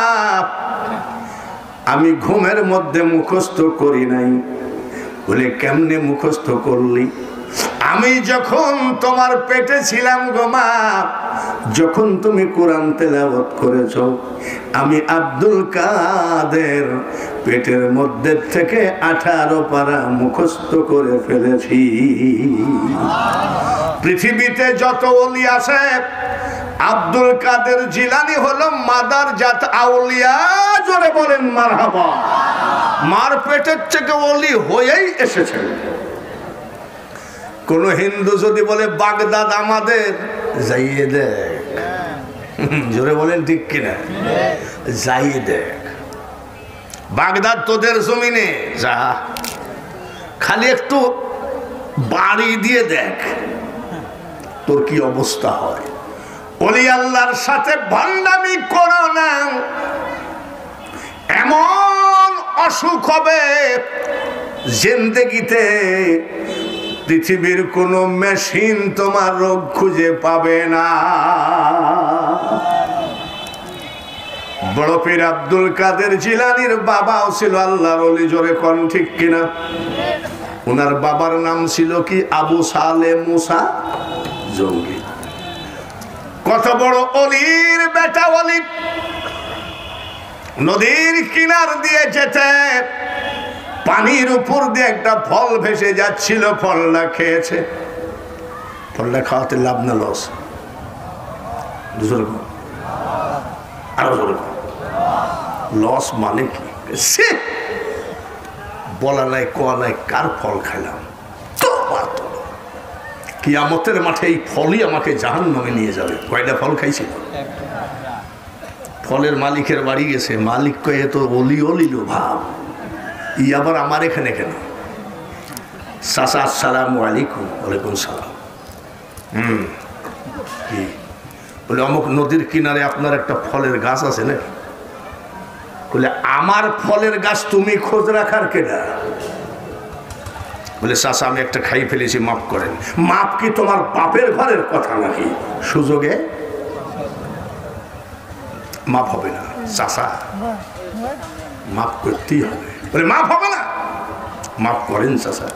আমি ঘুমের মধ্যে মুখস্থ করি নাই। বলে কেমনে মুখস্থ করলি? আমি যখন তোমার পেটে ছিলাম গো মা, যখন তুমি কোরআন তেলাওয়াত করেছো, আমি আব্দুল কাদের পেটের মধ্যে থেকে 18 পারা মুখস্থ করে ফেলেছি। পৃথিবীতে যত ওলি আছে, আব্দুল কাদের জিলানী হলো মাদার জাত আউলিয়া। জোরে বলেন মারহাবা। মার পেটের থেকে ওলি হয়েই এসেছে। কোন হিন্দু যদি বলে বাগদাদ আমাদের, যাইয়ে দেখ। জোরে বলেন ঠিক কিনা? যাইয়ে দেখ, বাগদাদ তোদের জমিনে, যা খালি একটু বাড়ি দিয়ে দেখ তোর কি অবস্থা হয়। ওলি আল্লাহর সাথে ভণ্ডামি করো না, এমন অসুখ হবে জিন্দেগিতে পৃথিবীর কোন মেশিন তোমার রোগ খুঁজে পাবে না। বড় পীর আব্দুল কাদের জিলানীর বাবাও ছিল আল্লাহর ওলি। জোরে কোন ঠিক কিনা? ওনার বাবার নাম ছিল কি? আবু সালে মুসা জঙ্গি। কত বড় অলির বেটা অলি। নদীর কিনার দিয়ে যেতে পানির উপর দিয়ে একটা ফল ভেসে যাচ্ছিল, ফলটা খেয়েছে। ফলটা খাওয়াতে লাভ না লস? আরো লস মানে কি? বলা নাই কোয়া নাই, কার ফল খাইলাম। কিয়ামতের মাঠে এই ফলই আমাকে জাহান্নামে নিয়ে যাবে। কয়টা ফল খাইছিল? ফলের মালিকের বাড়ি গেছে, মালিক কয়ে তো অলি অলিল ভাব, ই আবার আমার এখানে কেন? চাচা আসসালামু আলাইকুম। ওয়ালাইকুম সালাম। কি বলে? অমুক নদীর কিনারে আপনার একটা ফলের গাছ আছে না? বলে আমার ফলের গাছ তুমি খোঁজ রাখার কেনা? বলে চাচা আমি একটা খাই ফেলেছি, মাফ করেন। মাপ কি তোমার বাপের ঘরের কথা নাকি? সুযোগে মাপ হবে না চাচা, মাফ করতেই হবে। বলে মাফ হবে না? মাফ করেন চাচা,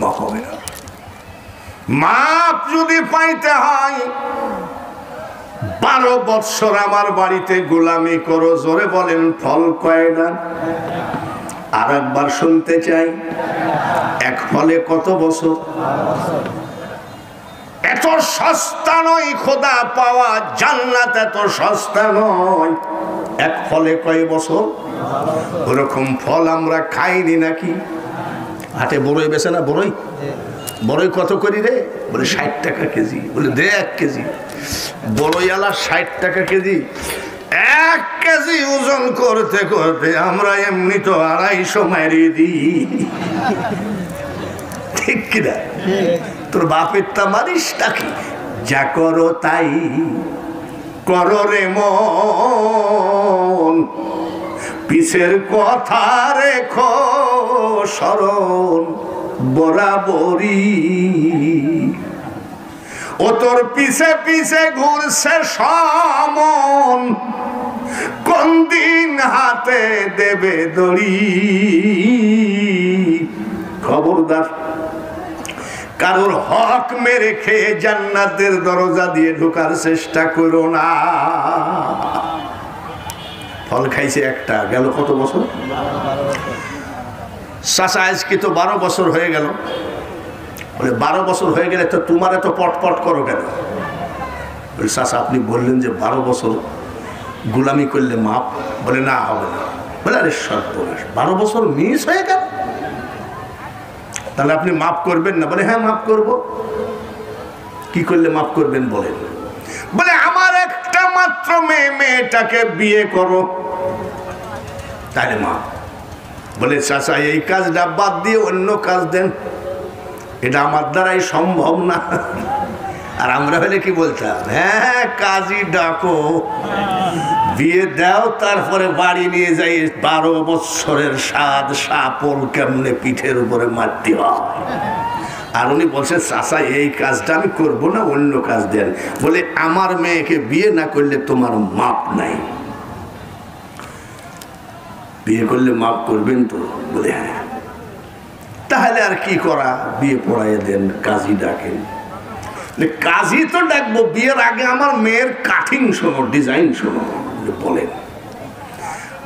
মাফ হবে না। মাপ যদি পাইতে হয় 12 বৎসর আমার বাড়িতে গোলামি করো। জোরে বলেন ফল কয়টা? আর একবার শুনতে চাই, এক ফলে কত বছর? এত সস্তা নয় খোদা পাওয়া, জান্নাত এত সস্তা নয়। এক ফলে কয় বছর? ওরকম ফল আমরা খাইনি নাকি? হাটে বড়ই বেছে না? বড়ই বড়ই কত করি রে? বলে 60 টাকা কেজি। বলে দে 1 কেজি। বড়ই আলা 60 টাকা কেজি। 1 কেজি ওজন করতে করতে আমরা এমনি তো 250 মারিয়ে দিই, ঠিক কিনা? তোর বাপের তা মারিস নাকি? যা করো তাই করো রে মন, পিছের কথা রেখো স্মরণ বরাবরই। ও তোর পিছে পিছে ঘুরছে সমন, কোন দিন হাতে দেবে দড়ি। খবরদার কারোর হক মেরে খেয়ে জান্নাতের দরজা দিয়ে ঢোকার চেষ্টা করো না। ফল খাইছে একটা, গেল কত বছর? চাচা আজকে তো 12 বছর হয়ে গেল। বলে 12 বছর হয়ে গেলে তো তোমার এত পটপট করো কেন? বলে চাচা আপনি বললেন যে 12 বছর গোলামি করলে মাপ। বলে না হবে না। বলে আরে সর্বনাশ, 12 বছর মিস হয়ে গেল, তাহলে আপনি মাফ করবেন না? বলে হ্যাঁ মাফ করব। কি করলে মাফ করবেন বলেন? বলে আমার একটা মাত্র মেয়ে, মেয়েটাকে বিয়ে করো, তাহলে মা। বলে চাচা এই কাজটা বাদ দিয়ে অন্য কাজ দেন, এটা আমার দ্বারাই সম্ভব না। আর আমরা হলে কি বলতাম? হ্যাঁ কাজী ডাকো, বিয়ে দাও, তারপরে বাড়ি নিয়ে যাই 12 বছরের স্বাদ সাপল কেমনে পিঠের উপরে মারতে হয়। আর উনি বলছেন চাচা এই কাজটা আমি করবো না, অন্য কাজ দেন। বলে আমার মেয়েকে বিয়ে না করলে তোমার মাপ নাই, বিয়ে করলে মাপ করবেন তো? বলে হ্যাঁ। তাহলে আর কি করা, বিয়ে পড়াইয়া দেন, কাজী ডাকেন। কাজী তো ডাকবো, বিয়ের আগে আমার মেয়ের কাটিং শোনো, ডিজাইন শোনো। বলেন।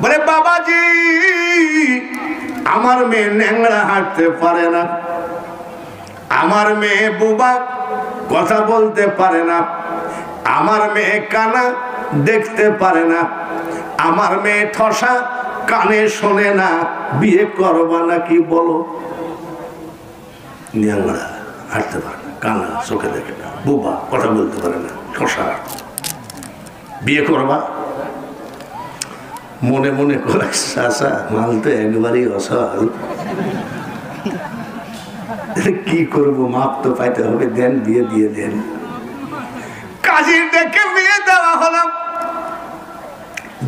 বলে বাবাজি আমার মেয়ে ন্যাংরা হাঁটতে পারে না, আমার মেয়ে বুবা কথা বলতে পারে না, আমার মেয়ে কানা দেখতে পারে না, আমার মেয়ে ঠসা কানে শোনে না, বিয়ে করবা নাকি বলো? ন্যাংরা হাঁটতে পারে না, কানা চোখে দেখে না, বুবা কথা বলতে পারে না, ঠসা, বিয়ে করবা? মনে মনে করে চাচা মাল তো একবারই অসল, কি করবো, মাপ তো পাইতে হবে, দেন বিয়ে দিয়ে দেন। কাজীর ডেকে বিয়ে দেওয়া হলো।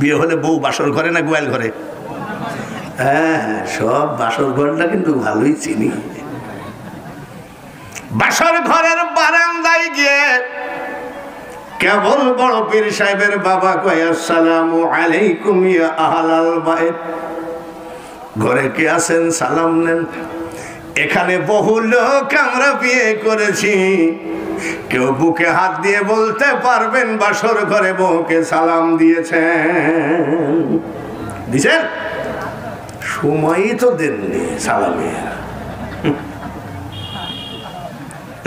বিয়ে হলে বউ বাসর ঘরে না গোয়াল ঘরে? হ্যাঁ সব বাসর ঘরটা কিন্তু ভালোই চিনি। বাসর ঘরের বারান্দায় গিয়ে কেবল বড় পীর সাহেবের বাবা কয় আসসালামু আলাইকুম ইয়া আহলাল বাইত। ঘরে কে আছেন সালাম নেন। এখানে বহু লোক আমরা বিয়ে করেছি, কেউ বুকে হাত দিয়ে বলতে পারবেন বাসর ঘরে বউকে সালাম দিয়েছেন? দিছেন? সময়ই তো দেননি সালামে।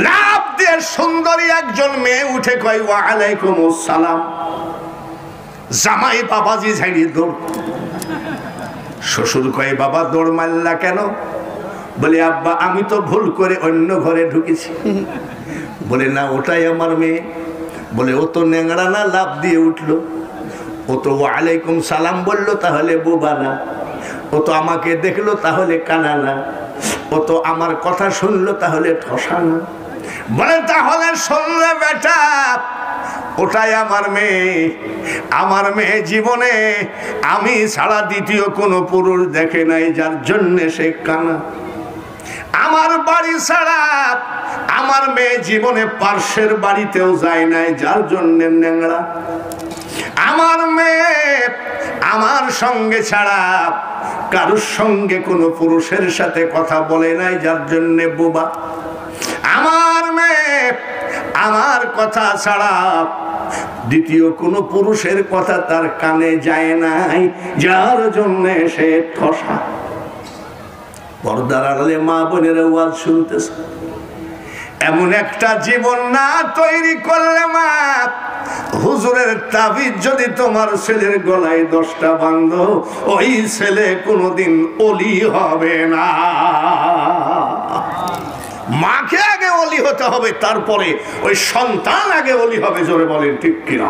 লাভ দিয়ে সুন্দরী একজন মেয়ে উঠে কয় ওয়া আলাইকুম আসসালাম। জামাই বাবাজি ঝাড়িয়ে দৌড়। শ্বশুর কয় বাবা দৌড় মারলা কেন? বলে আব্বা আমি তো ভুল করে অন্য ঘরে ঢুকেছি। বলে না ওটাই আমার মেয়ে। বলে ও তো ন্যাংরা না, লাভ দিয়ে উঠলো। ও তো ওয়া আলাইকুম সালাম বললো, তাহলে বোবা না। ও তো আমাকে দেখলো, তাহলে কানা না। ও তো আমার কথা শুনলো, তাহলে ঠসা না। বলে তাহলে শুনলে বেটা, ওটাই আমার মেয়ে। আমার মেয়ে জীবনে আমি ছাড়া দ্বিতীয় কোনো পুরুষ দেখে নাই, যার জন্য সে কানা। আমার বাড়ি ছাড়া আমার মেয়ে জীবনে পার্শ্বের বাড়িতেও যায় নাই, যার জন্য ন্যাংরা। আমার মেয়ে আমার সঙ্গে ছাড়া কারোর সঙ্গে কোনো পুরুষের সাথে কথা বলে নাই, যার জন্য বোবা। আমার মেয়ে আমার কথা ছাড়া দ্বিতীয় কোনো পুরুষের কথা তার কানে যায় নাই, যার জন্য সে ঠসা। পর্দার আড়ালে মা বোনেরা ওয়াজ শুনতেছে। এমন একটা জীবন না তৈরি করলে মা, হুজুরের তাবিজ যদি তোমার ছেলের গলায় 10টা বাঁধো, ওই ছেলে কোনোদিন ওলি হবে না। মাকে আগে ওলি হতে হবে, তারপরে ওই সন্তান আগে ওলি হবে। জোরে বলেন ঠিক কিনা?